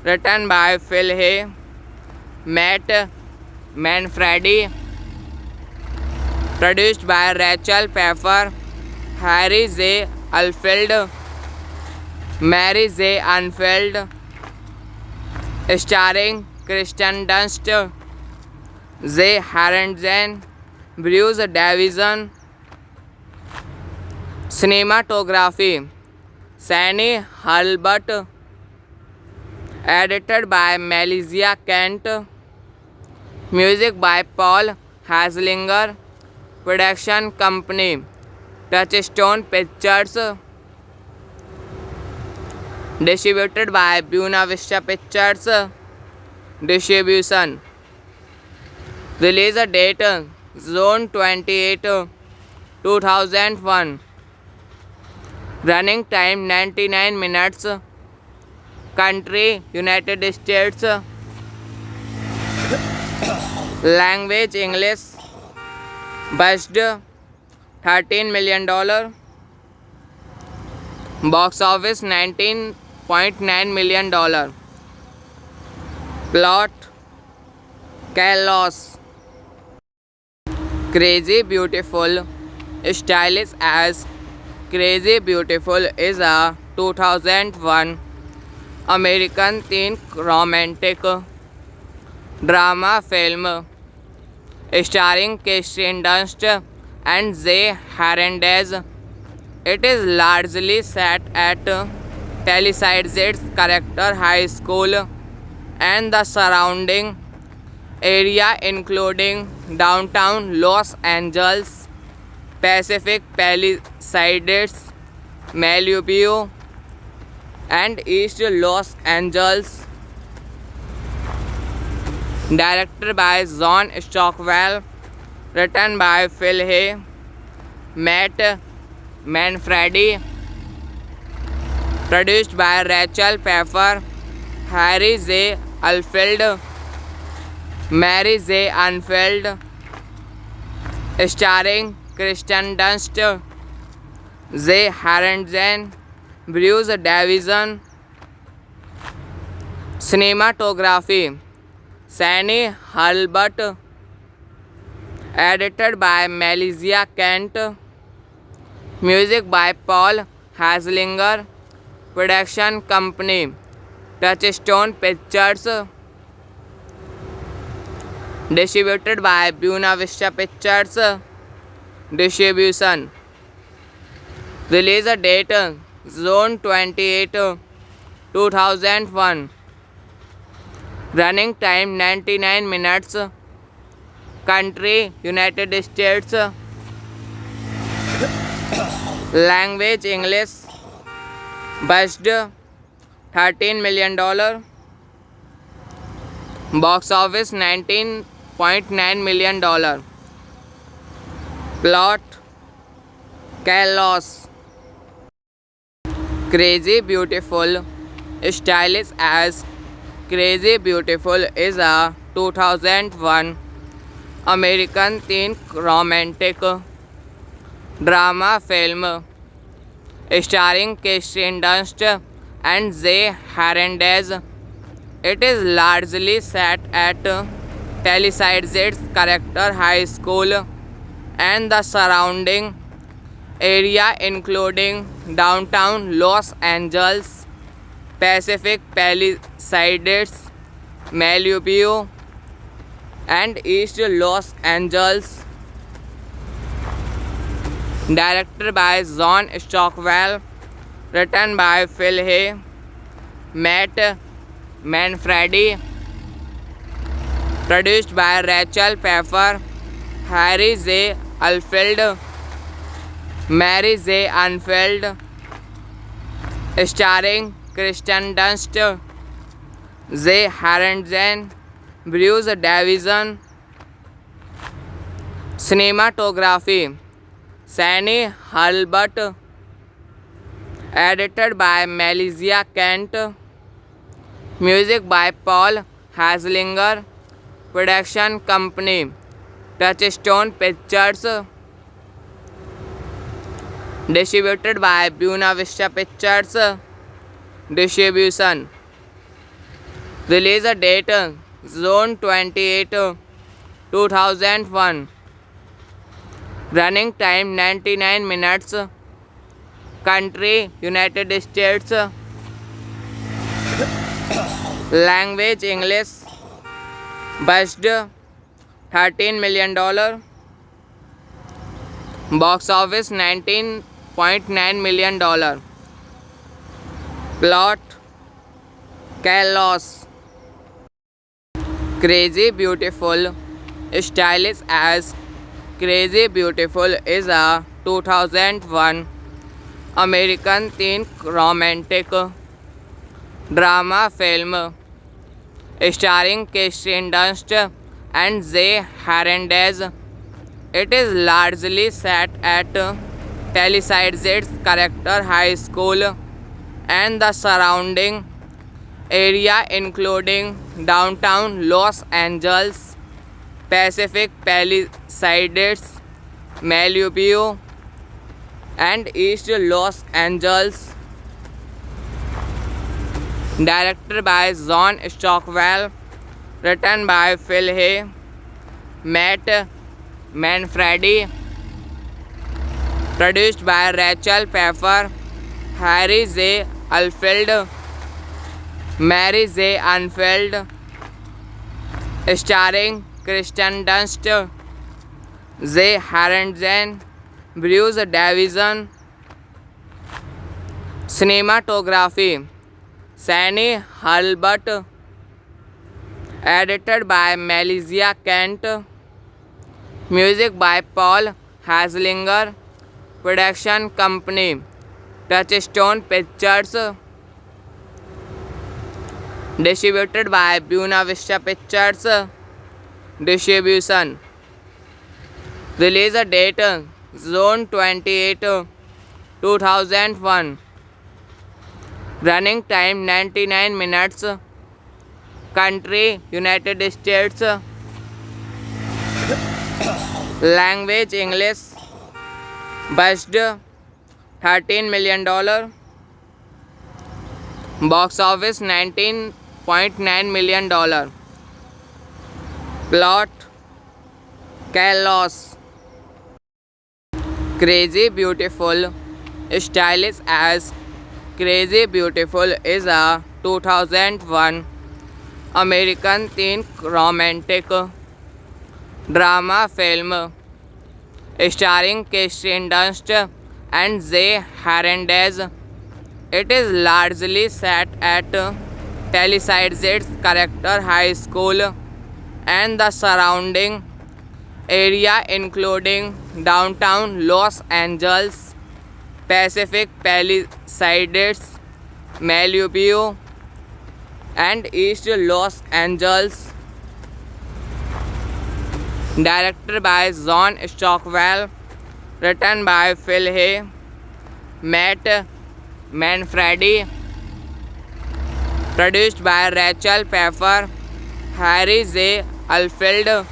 Written by Phil Hay, Matt Manfredi. Produced by Rachel Pfeiffer, Harry J. Alfeld, Mary J. Unfeld. Starring Kristen Dunst, J. Harrington, Bruce Davison. Cinematography Sandy Hurlbut. Edited by Melissa Kent. Music by Paul Haslinger. Production company Touchstone Pictures. Distributed by Buena Vista Pictures. Distribution. Release date June 28, 2001. Running time 99 minutes. Country United States. Language English. Budget $13 million. Box office $19.9 million. Plot chaos. Crazy Beautiful. Stylish as Crazy Beautiful is a 2001 American teen romantic drama film starring Kirsten Dunst and Jay Hernandez. It is largely set at Palisades Charter High School and the surrounding area, including downtown Los Angeles, Pacific Palisades, Malibu, and East Los Angeles. Directed by John Stockwell, written by Phil Hay, Matt Manfredi, produced by Rachel Pfeiffer, Harry J. Alfeld, Mary J. Unfeld, starring Kirsten Dunst, Jay Hernandez, Bruce Davison. Cinematography Sandy Hurlbut, edited by Melissa Kent, music by Paul Haslinger, production company Touchstone Pictures, distributed by Buena Vista Pictures. Distribution. Release date June 28, 2001. Running time 99 minutes. Country United States. Language English. Budget $13 million. Box office $19.9 million. Plot chaos. Crazy Beautiful. Stylish as Crazy Beautiful is a 2001 American teen romantic drama film starring Kirsten Dunst and Jay Hernandez. It is largely set at Palisades Charter High School and the surrounding area, including downtown Los Angeles, Pacific Palisades, Malibu, and East Los Angeles. Directed by John Stockwell, written by Phil Hay, Matt Manfredi, produced by Rachel Pfeiffer, Harry J. Alfeld, Mary J. Unfeld, starring Kirsten Dunst, Jay Hernandez, Bruce Davison. Cinematography Sandy Hurlbut, edited by Melissa Kent, music by Paul Haslinger, production company Touchstone Pictures, distributed by Buena Vista Pictures. Distribution. Release date June 28, 2001. Running time 99 minutes. Country United States. Language English. Budget $13 million. Box office $19.9 million. Plot chaos. Crazy Beautiful. Stylish as Crazy Beautiful is a 2001 American teen romantic drama film starring Kirsten Dunst and Jay Hernandez. It is largely set at Palisades Charter High School and the surrounding area, including downtown Los Angeles, Pacific Palisades, Malibu, and East Los Angeles. Directed by John Stockwell, written by Phil Hay, Matt Manfredi, produced by Rachel Pfeiffer, Harry J. Alfeld, Mary J. Unfeld, starring Kirsten Dunst, Jay Hernandez, Bruce Davison. Cinematography Shani Hulbert, edited by Melissa Kent, music by Paul Haslinger, production company Touchstone Pictures, distributed by Buena Vista Pictures. Distribution. Release date June 28, 2001. Running time 99 minutes. Country United States. Language English. Budget $13 million. Box office $19.9 million. Plot chaos. Crazy Beautiful, stylish as Crazy Beautiful, is a 2001 American teen romantic drama film starring Kirsten Dunst and Jay Hernandez. It is largely set at Palisades Charter High School and the surrounding area, including downtown Los Angeles, Pacific Palisades, Malibu, and East Los Angeles. Directed by John Stockwell, written by Phil Hay, Matt Manfredi, produced by Rachel Pfeiffer, Harry J. Alfeld,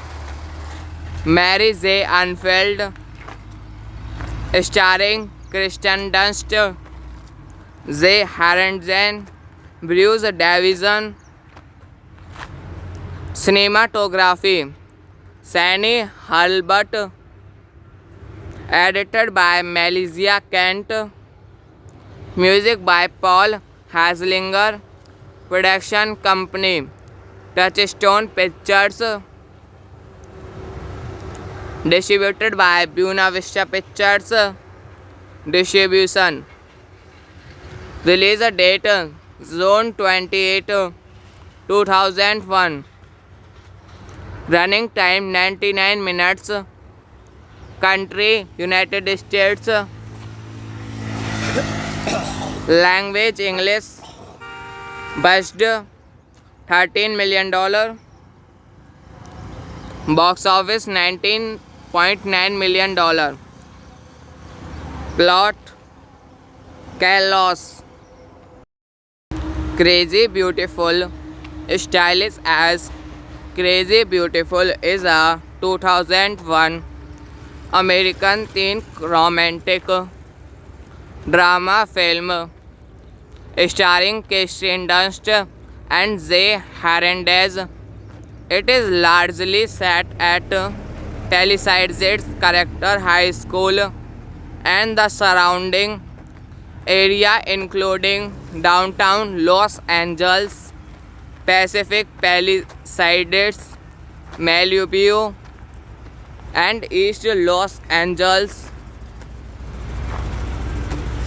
Mary J. Unfeld, starring Kirsten Dunst, Jay Hernandez, Bruce Davison. Cinematography Shani Hulbert, edited by Melissa Kent, music by Paul Haslinger, production company Touchstone Pictures, distributed by Buena Vista Pictures. Distribution. Release date June 28, 2001. Running time 99 minutes. Country United States. Language English. Budget $13 million. Box office $19.9 million. Plot chaos. Crazy Beautiful, stylish as Crazy Beautiful, is a 2001 American teen romantic drama film starring Kirsten Dunst and Jay Hernandez. It is largely set at Palisades Charter High School and the surrounding area, including downtown Los Angeles, Pacific Palisades, Malibu, and East Los Angeles.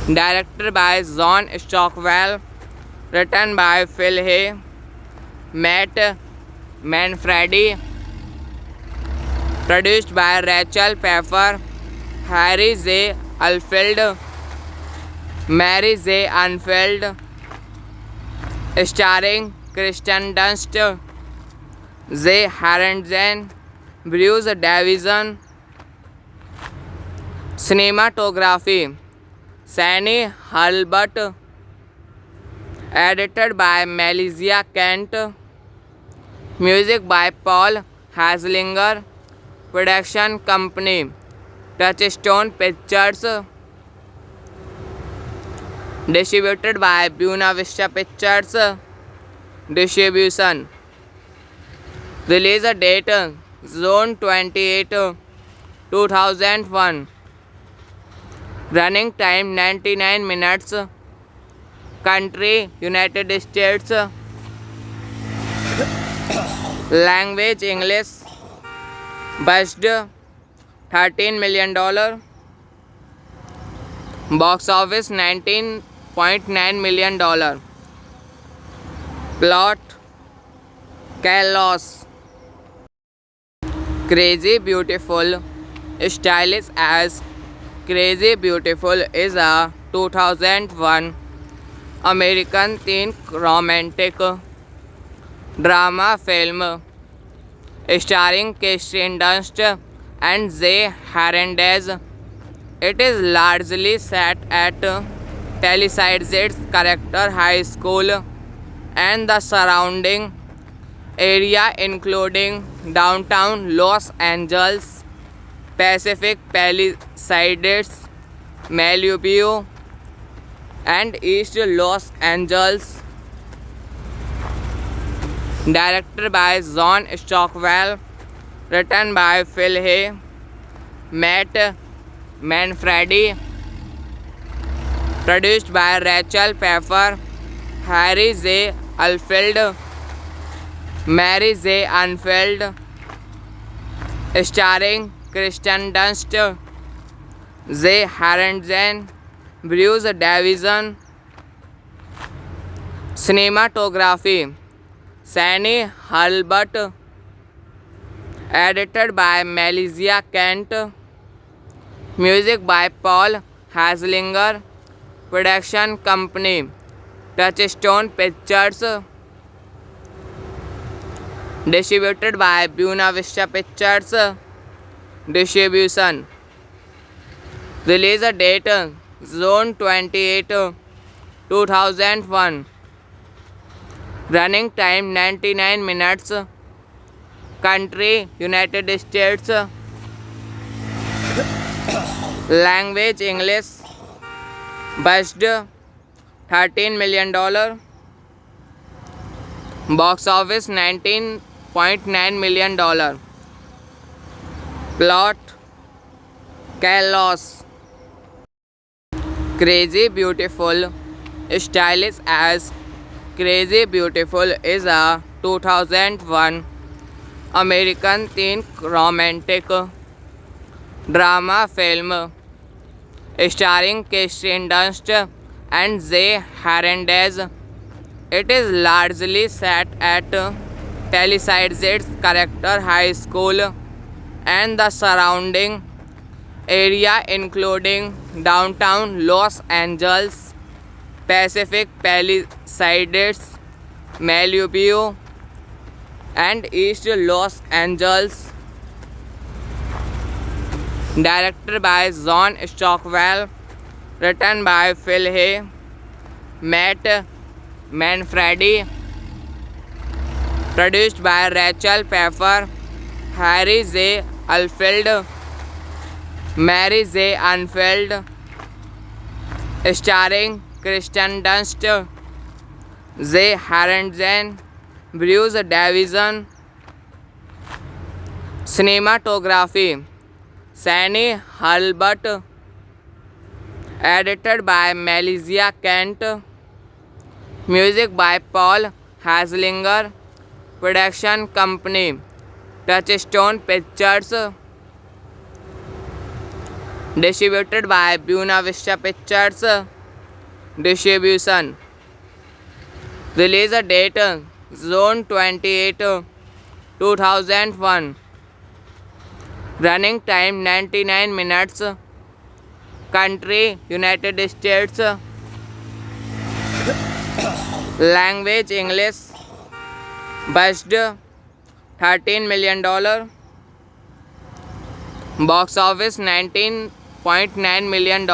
Directed by John Stockwell, written by Phil Hay, Matt Manfredi, produced by Rachel Pfeiffer, Harry J. Alfeld, Mary J. Unfeld, starring Kristen Dunst, Jay Harrington, Bruce Davison. Cinematography Sunny Hulbert, edited by Melissa Kent, music by Paul Haslinger, production company Touchstone Pictures, distributed by Buena Vista Pictures. Distribution release date June 28, 2001. Running time 99 minutes. Country United States. Language English. Budget $13 million. Box office $19.9 million. Plot chaos. Crazy Beautiful, stylish as Crazy Beautiful is a 2001 American teen romantic drama film starring Kirsten Dunst and Jay Harrington. It is largely set at Palisades Charter High School and the surrounding area, including downtown Los Angeles, Pacific Palisades, Malibu, and East Los Angeles. Directed by John Stockwell, written by Phil Hay, Matt Manfredi, produced by Rachel Pfeffer, Harry J. Alfeld, Mary J. Unfeld, starring Kristen Dunst, Jay Harrington, Bruce Davison. Cinematography Sunny Hulbert, edited by Melissa Kent, music by Paul Haslinger, production company Touchstone Pictures, distributed by Buena Vista Pictures. Distribution release date June 28, 2001. Running time 99 minutes. Country United States. Language English. Budget $13 million. Box office $19.9 million. Plot chaos. Crazy Beautiful, stylish as Crazy Beautiful is a 2001 American teen romantic drama film starring Kirsten Dunst and Jay Harrington. It is largely set at Palisades Charter High School and the surrounding area, including downtown Los Angeles, Pacific Palisades, Malibu, and East Los Angeles. Directed by John Stockwell, written by Phil Hay, Matt Manfredi, produced by Rachel Pfeffer, Harry J. Alfeld, Mary J. Unfeld, starring Kristen Dunst, Jay Harrington, Bruce Davison. Cinematography Sunny Hulbert, edited by Melissa Kent, music by Paul Haslinger, production company Touchstone Pictures, distributed by Buena Vista Pictures. Distribution release date June 28, 2001. Running time 99 minutes. Country United States. Language English. Budget $13 million. Box office $19.9 million.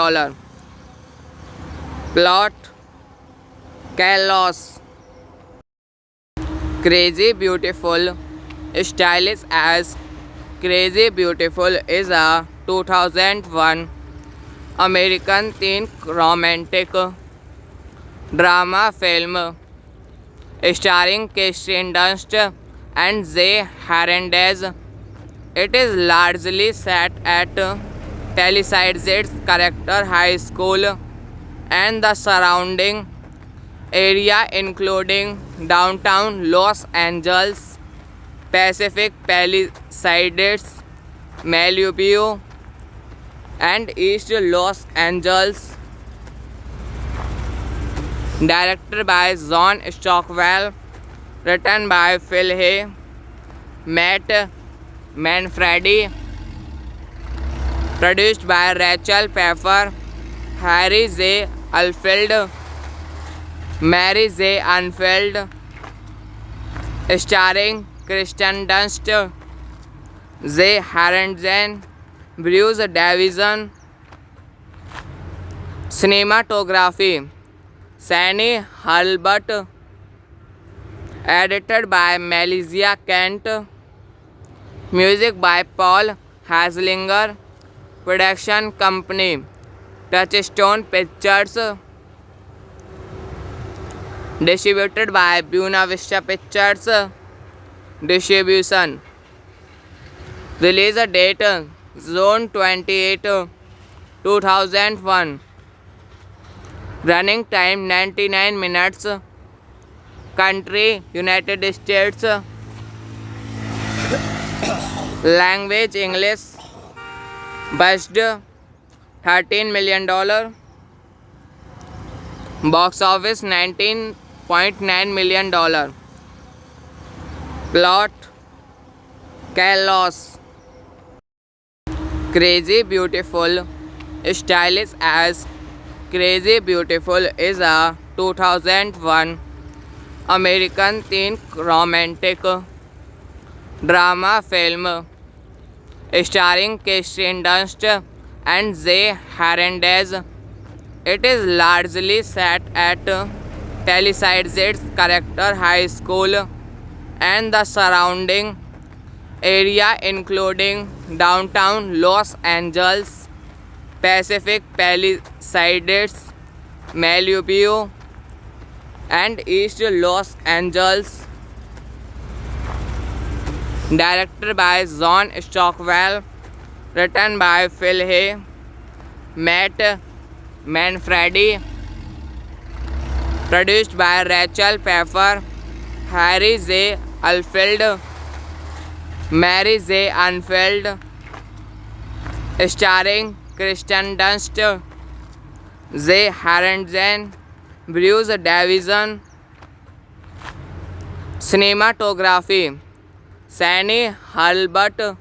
Plot chaos. Crazy Beautiful. Stylish as Crazy Beautiful is a 2001 American teen romantic drama film starring Kirsten Dunst and Jay Hernandez. It is largely set at Palisades Charter High School and the surrounding area, including downtown Los Angeles, Pacific Palisades, Malibu, and East Los Angeles. Directed by John Stockwell, written by Phil Hay, Matt Manfredi, produced by Rachel Pfeiffer, Harry J. Alfeld, Mary J. Unfeld, starring Kirsten Dunst, Jay Hernandez, Bruce Davison. Cinematography Shani Hulbert, edited by Melissa Kent, music by Paul Haslinger, production company Touchstone Pictures, distributed by Buena Vista Pictures. Distribution. Release date June 28, 2001. Running time 99 minutes. Country United States. Language English. Budget $13 million. Box office $19.9 million. Plot chaos. Crazy Beautiful. Stylish as Crazy Beautiful is a 2001 American teen romantic drama film starring Kirsten Dunst and Jay Hernandez. It is largely set at Palisades Charter High School and the surrounding area, including downtown Los Angeles, Pacific Palisades, Malibu, and East Los Angeles. Directed by John Stockwell, written by Phil Hay, Matt Manfredi, produced by Rachel Pfeiffer, Harry J. Alfeld, Mary J. Unfeld, starring Kirsten Dunst, Jay Hernandez, Bruce Davison. Cinematography Shani Hulbert,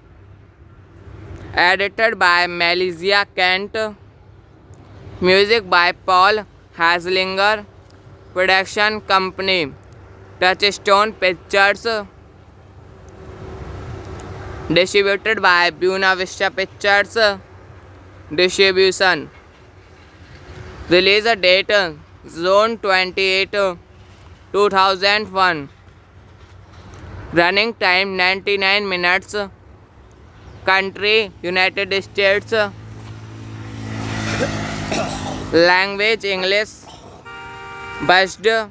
edited by Melissa Kent, music by Paul Haslinger, production company Touchstone Pictures, distributed by Buena Vista Pictures. Distribution. Release date June 28, 2001. Running time 99 minutes. Country United States. Language English. Budget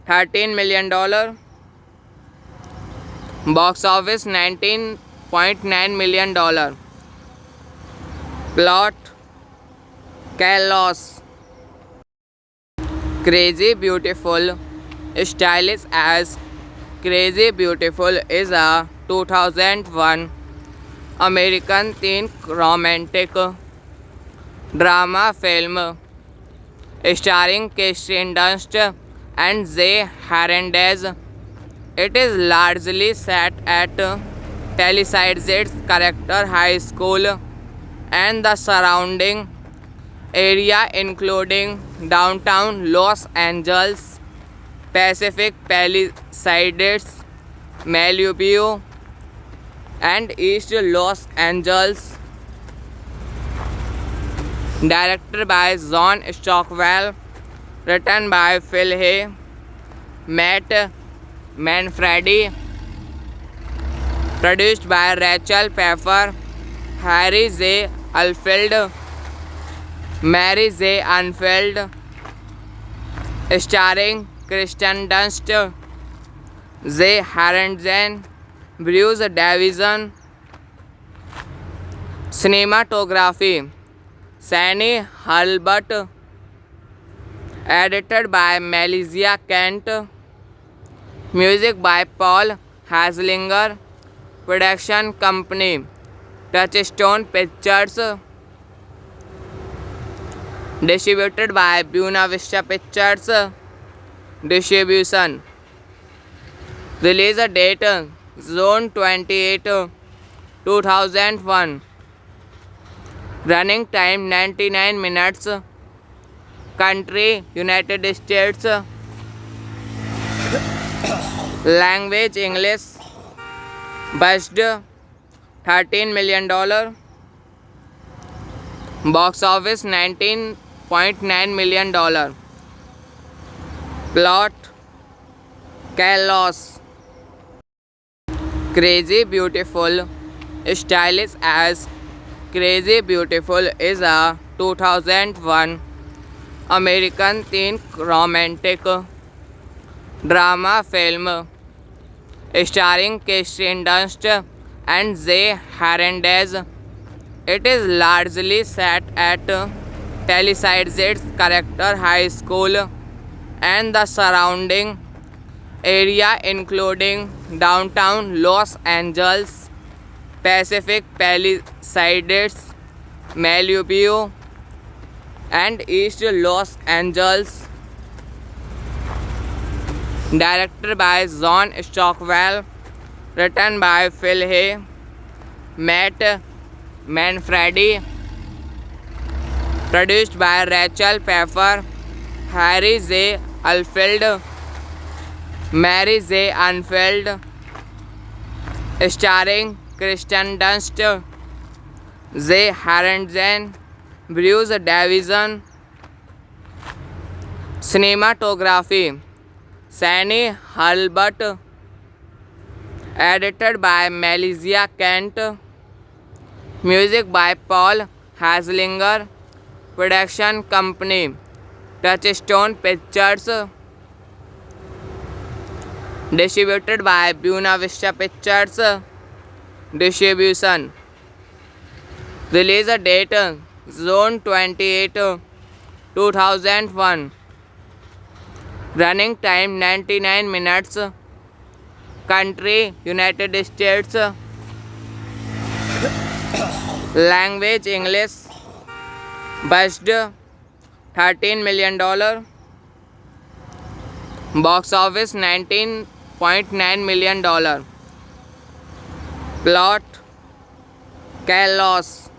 $13 million. Box office $19.9 million. Plot chaos. Crazy Beautiful. Stylish as Crazy Beautiful is a 2001 American teen romantic drama film starring Kirsten Dunst and Jay Hernandez. It is largely set at Palisades Charter High School and the surrounding area, including downtown Los Angeles, Pacific Palisades, Malibu, and East Los Angeles. Directed by John Stockwell, written by Phil Hay, Matt Manfredi, produced by Rachel Pfeiffer, Harry J. Alfeld, Mary J. Unfeld, starring Kristen Dunst, J. Harrington, Bruce Davison. Cinematography Sandy Hurlbut, edited by Melissa Kent, music by Paul Haslinger, production company Touchstone Pictures, distributed by Buena Vista Pictures. Distribution. Release date June 28, 2001. Running time 99 minutes. Country United States. Language English. Budget $13 million. Box office $19.9 million. Plot chaos. Crazy Beautiful, stylish as Crazy Beautiful, is a 2001 American teen romantic drama film starring Kirsten Dunst and J. Hernandez. It is largely set at Palisades Charter High School and the surrounding area, including downtown Los Angeles, Pacific Palisades, Malibu, and East Los Angeles. Directed by John Stockwell, written by Phil Hay, Matt Manfredi, produced by Rachel Pfeiffer, Harry J. Alfeld, Mary J. Unfeld, starring Kristen Dunst, J. Harrington, Bruce Davison. Cinematography Sandy Hurlbut, edited by Melissa Kent, music by Paul Haslinger, production company Touchstone Pictures, distributed by Buena Vista Pictures. Distribution. Release date June 28, 2001. Running time 99 minutes. Country United States. Language English. Budget $13 million. Box office $19.9 million. Plot chaos.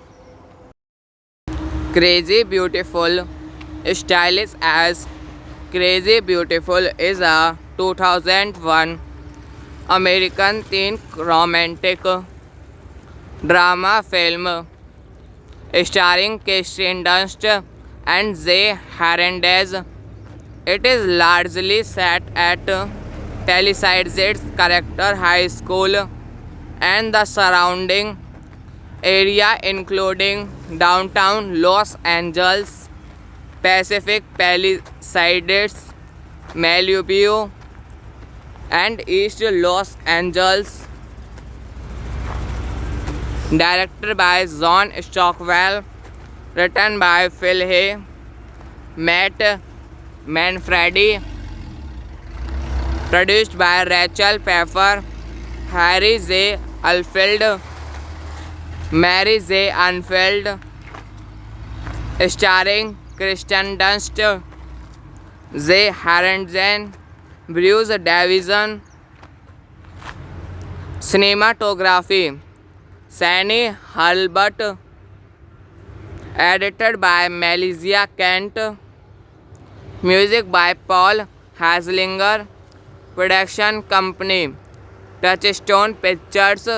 Crazy Beautiful, stylish as Crazy Beautiful, is a 2001 American teen romantic drama film starring Kirsten Dunst and J. Hernandez. It is largely set at Palisades Charter High School and the surrounding area, including downtown Los Angeles, Pacific Palisades, Malibu, and East Los Angeles. Directed by John Stockwell, written by Phil Hay, Matt Manfredi, produced by Rachel Pfeiffer, Harry J. Alfeld, Mary J. Unfeld, starring Kristen Dunst, J. Harrington, Bruce Davison. Cinematography Sandy Hurlbut, edited by Melissa Kent, music by Paul Haslinger Production Company, Touchstone Pictures,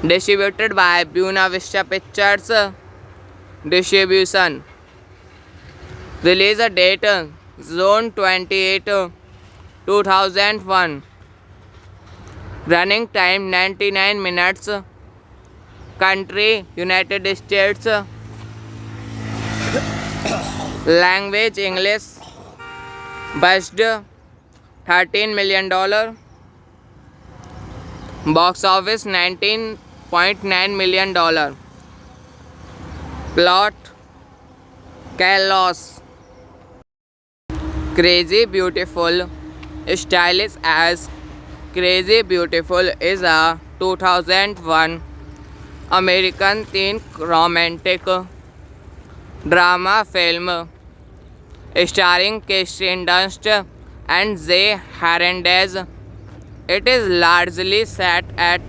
distributed by Buena Vista Pictures. Distribution. Release date June 28, 2001. Running time 99 minutes. Country United States. Language English. Budget $13 million. Box office $19.9 million. Plot chaos. Crazy Beautiful. Stylish as Crazy Beautiful is a 2001 American teen romantic drama film starring Kirsten Dunst and Jay Hernandez. It is largely set at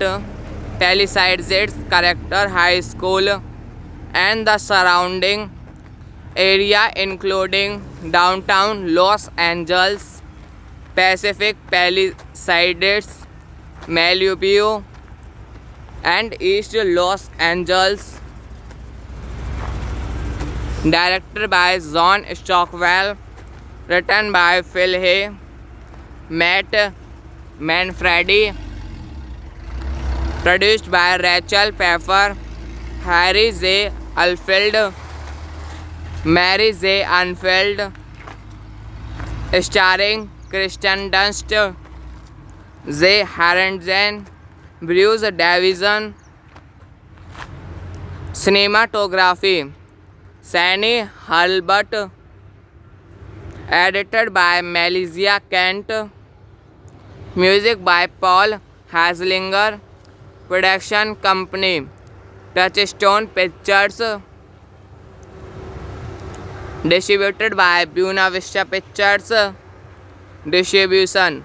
Palisades Charter High School and the surrounding area, including downtown Los Angeles, Pacific Palisades, Malibu, and East Los Angeles. Directed by John Stockwell, written by Phil Hay, Matt Manfredi, produced by Rachel Pfeiffer, Harry J. Alfeld, Mary J. Unfeld, starring Kirsten Dunst, Jay Hernandez, Bruce Davison. Cinematography Sandy Hurlbut, edited by Melissa Kent, music by Paul Haslinger, production company Touchstone Pictures, distributed by Buena Vista Pictures. Distribution.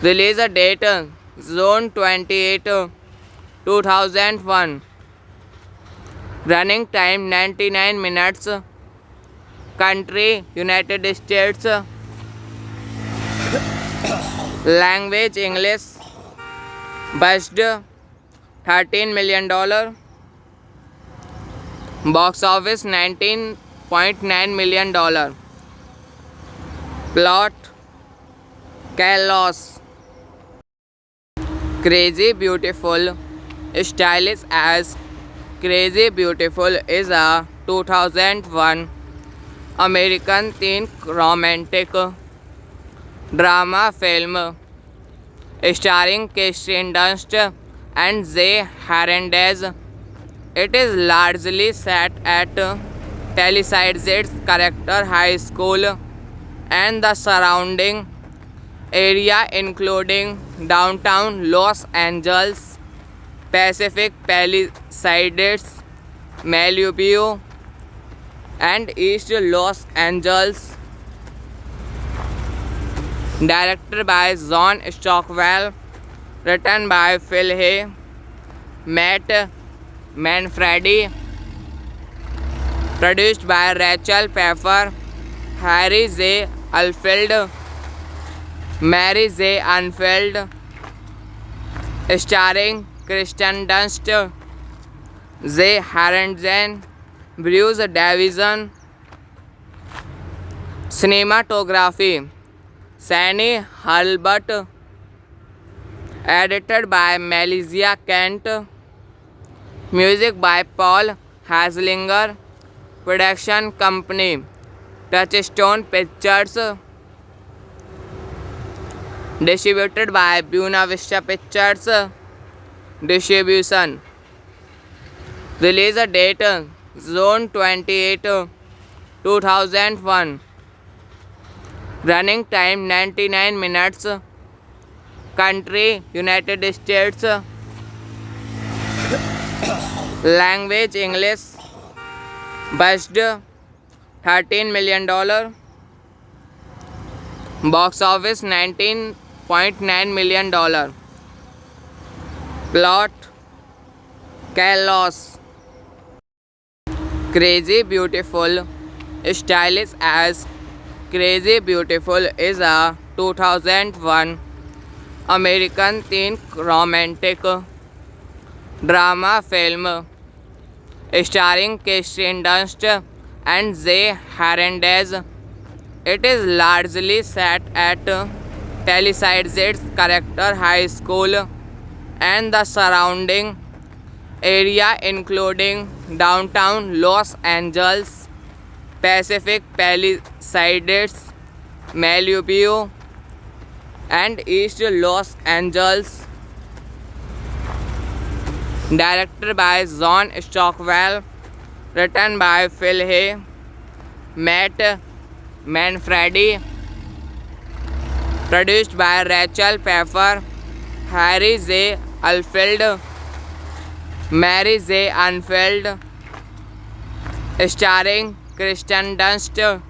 Release date June 28, 2001. Running time 99 minutes. Country United States. Language English. Budget $13 million. Box office $19.9 million. Plot chaos. Crazy Beautiful. Stylish as Crazy Beautiful is a 2001 American teen romantic drama film starring Kirsten Dunst and Jay Hernandez. It is largely set at Palisades Charter High School and the surrounding area, including downtown Los Angeles, Pacific Palisades, Malibu, and East Los Angeles. Directed by John Stockwell, written by Phil Hay, Matt Manfredi, produced by Rachel Pfeiffer, Harry J. Alfeld, Mary J. Unfeld, starring Kirsten Dunst, Jay Hernandez, Bruce Davison. Cinematography Sandy Hurlbut, edited by Melissa Kent, music by Paul Haslinger, production company Touchstone Pictures, distributed by Buena Vista Pictures. Distribution. Release date June 28, 2001. Running time 99 minutes. Country United States. Language English. Budget $13 million. Box office $19.9 million. Plot chaos. Crazy Beautiful. Stylish as Crazy Beautiful is a 2001 American teen romantic drama film starring Kirsten Dunst and Zay Hernandez. It is largely set at Palisades Character High School and the surrounding area including downtown Los Angeles, Pacific Palisades, Malibu, and East Los Angeles. Directed by John Stockwell, written by Phil Hay, Matt Manfredi, produced by Rachel Pfeiffer, Harry J. Alfeld, Mary J. Unfeld, starring Kirsten Dunst,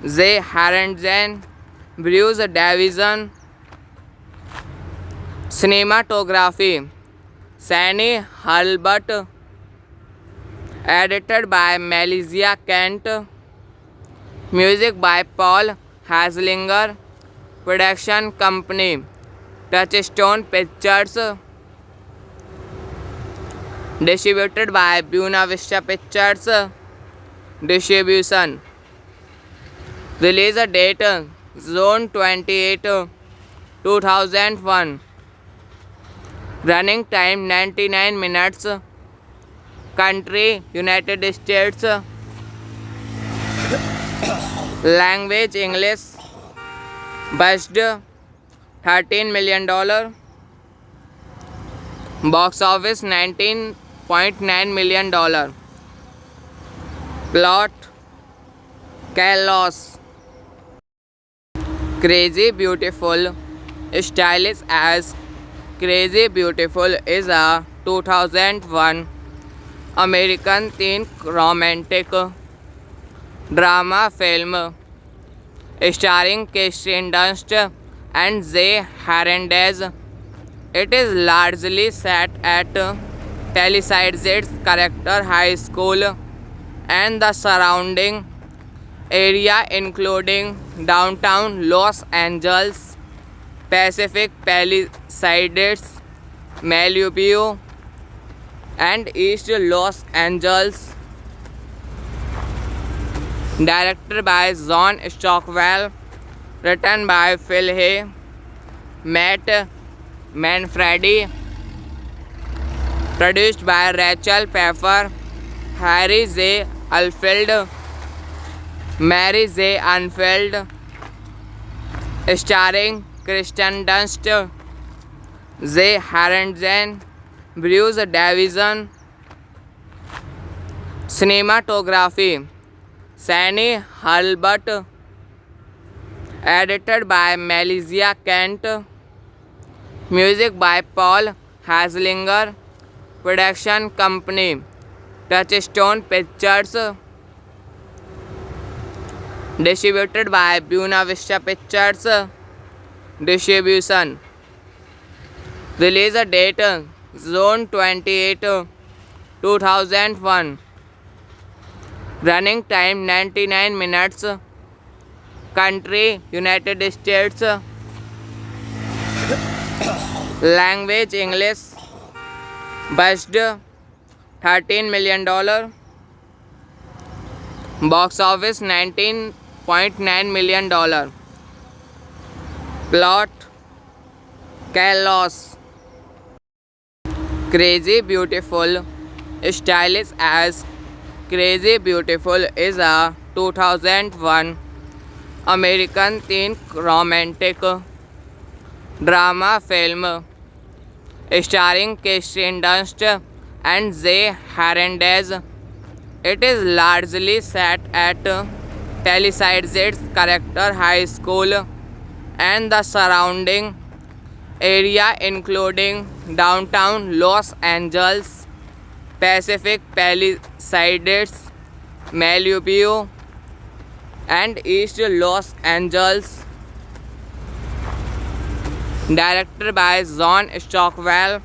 Zay Hernandez, Bruce Davison. Cinematography Sandy Hurlbut, edited by Melissa Kent, music by Paul Haslinger, production company Touchstone Pictures, distributed by Buena Vista Pictures. Distribution release date June 28, 2001. Running time 99 minutes. Country United States. Language English. Budget $13 million. Box office $19.9 million. Plot chaos. Crazy Beautiful. Stylish as Crazy Beautiful is a 2001 American teen romantic drama film starring Kirsten Dunst and Zay Hernandez. It is largely set at Palisades Character High School and the surrounding area including downtown Los Angeles, Pacific Palisades, Malibu, and East Los Angeles. Directed by John Stockwell, written by Phil Hay, Matt Manfredi, produced by Rachel Pfeiffer, Harry J. Alfeld, Mary J. Unfeld, starring Kirsten Dunst, Zay Hernandez, Bruce Davison. Cinematography Sandy Hurlbut, edited by Melissa Kent, music by Paul Haslinger, production company Touchstone Pictures, distributed by Buena Vista Pictures. Distribution release date June 28, 2001. Running time 99 minutes. Country United States. Language English. Budget $13 million. Box office $19.9 million. Plot chaos. Crazy Beautiful. Stylish as Crazy Beautiful is a 2001 American teen romantic drama film starring Kirsten Dunst and Zay Hernandez. It is largely set at Palisades Character High School and the surrounding area including downtown Los Angeles, Pacific Palisades, Malibu, and East Los Angeles. Directed by John Stockwell,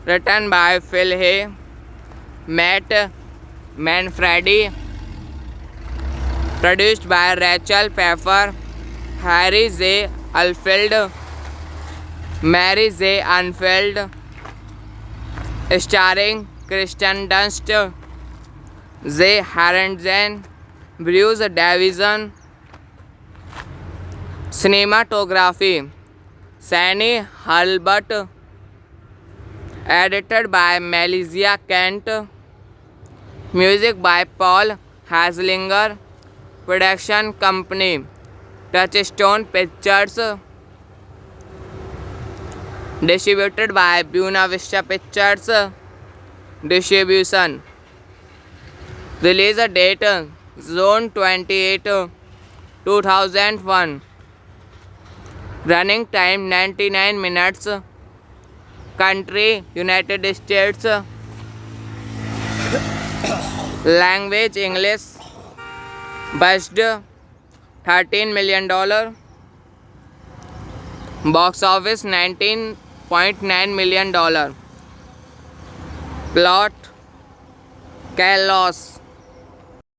written by Phil Hay, Matt Manfredi, Produced by Rachel Pfeffer, Harry J. Alfeld, Mary J. Unfeld, starring Kristen Dunst, J. Harrington, Bruce Davison. Cinematography Sunny Hulbert. Edited by Melissa Kent. Music by Paul Haslinger. Production company Touchstone Pictures. Distributed by Buena Vista Pictures. Distribution. Release date June 28, 2001. Running time 99 minutes. Country United States. Language English. Budget $13 million. Box office $19.9 million. Plot chaos.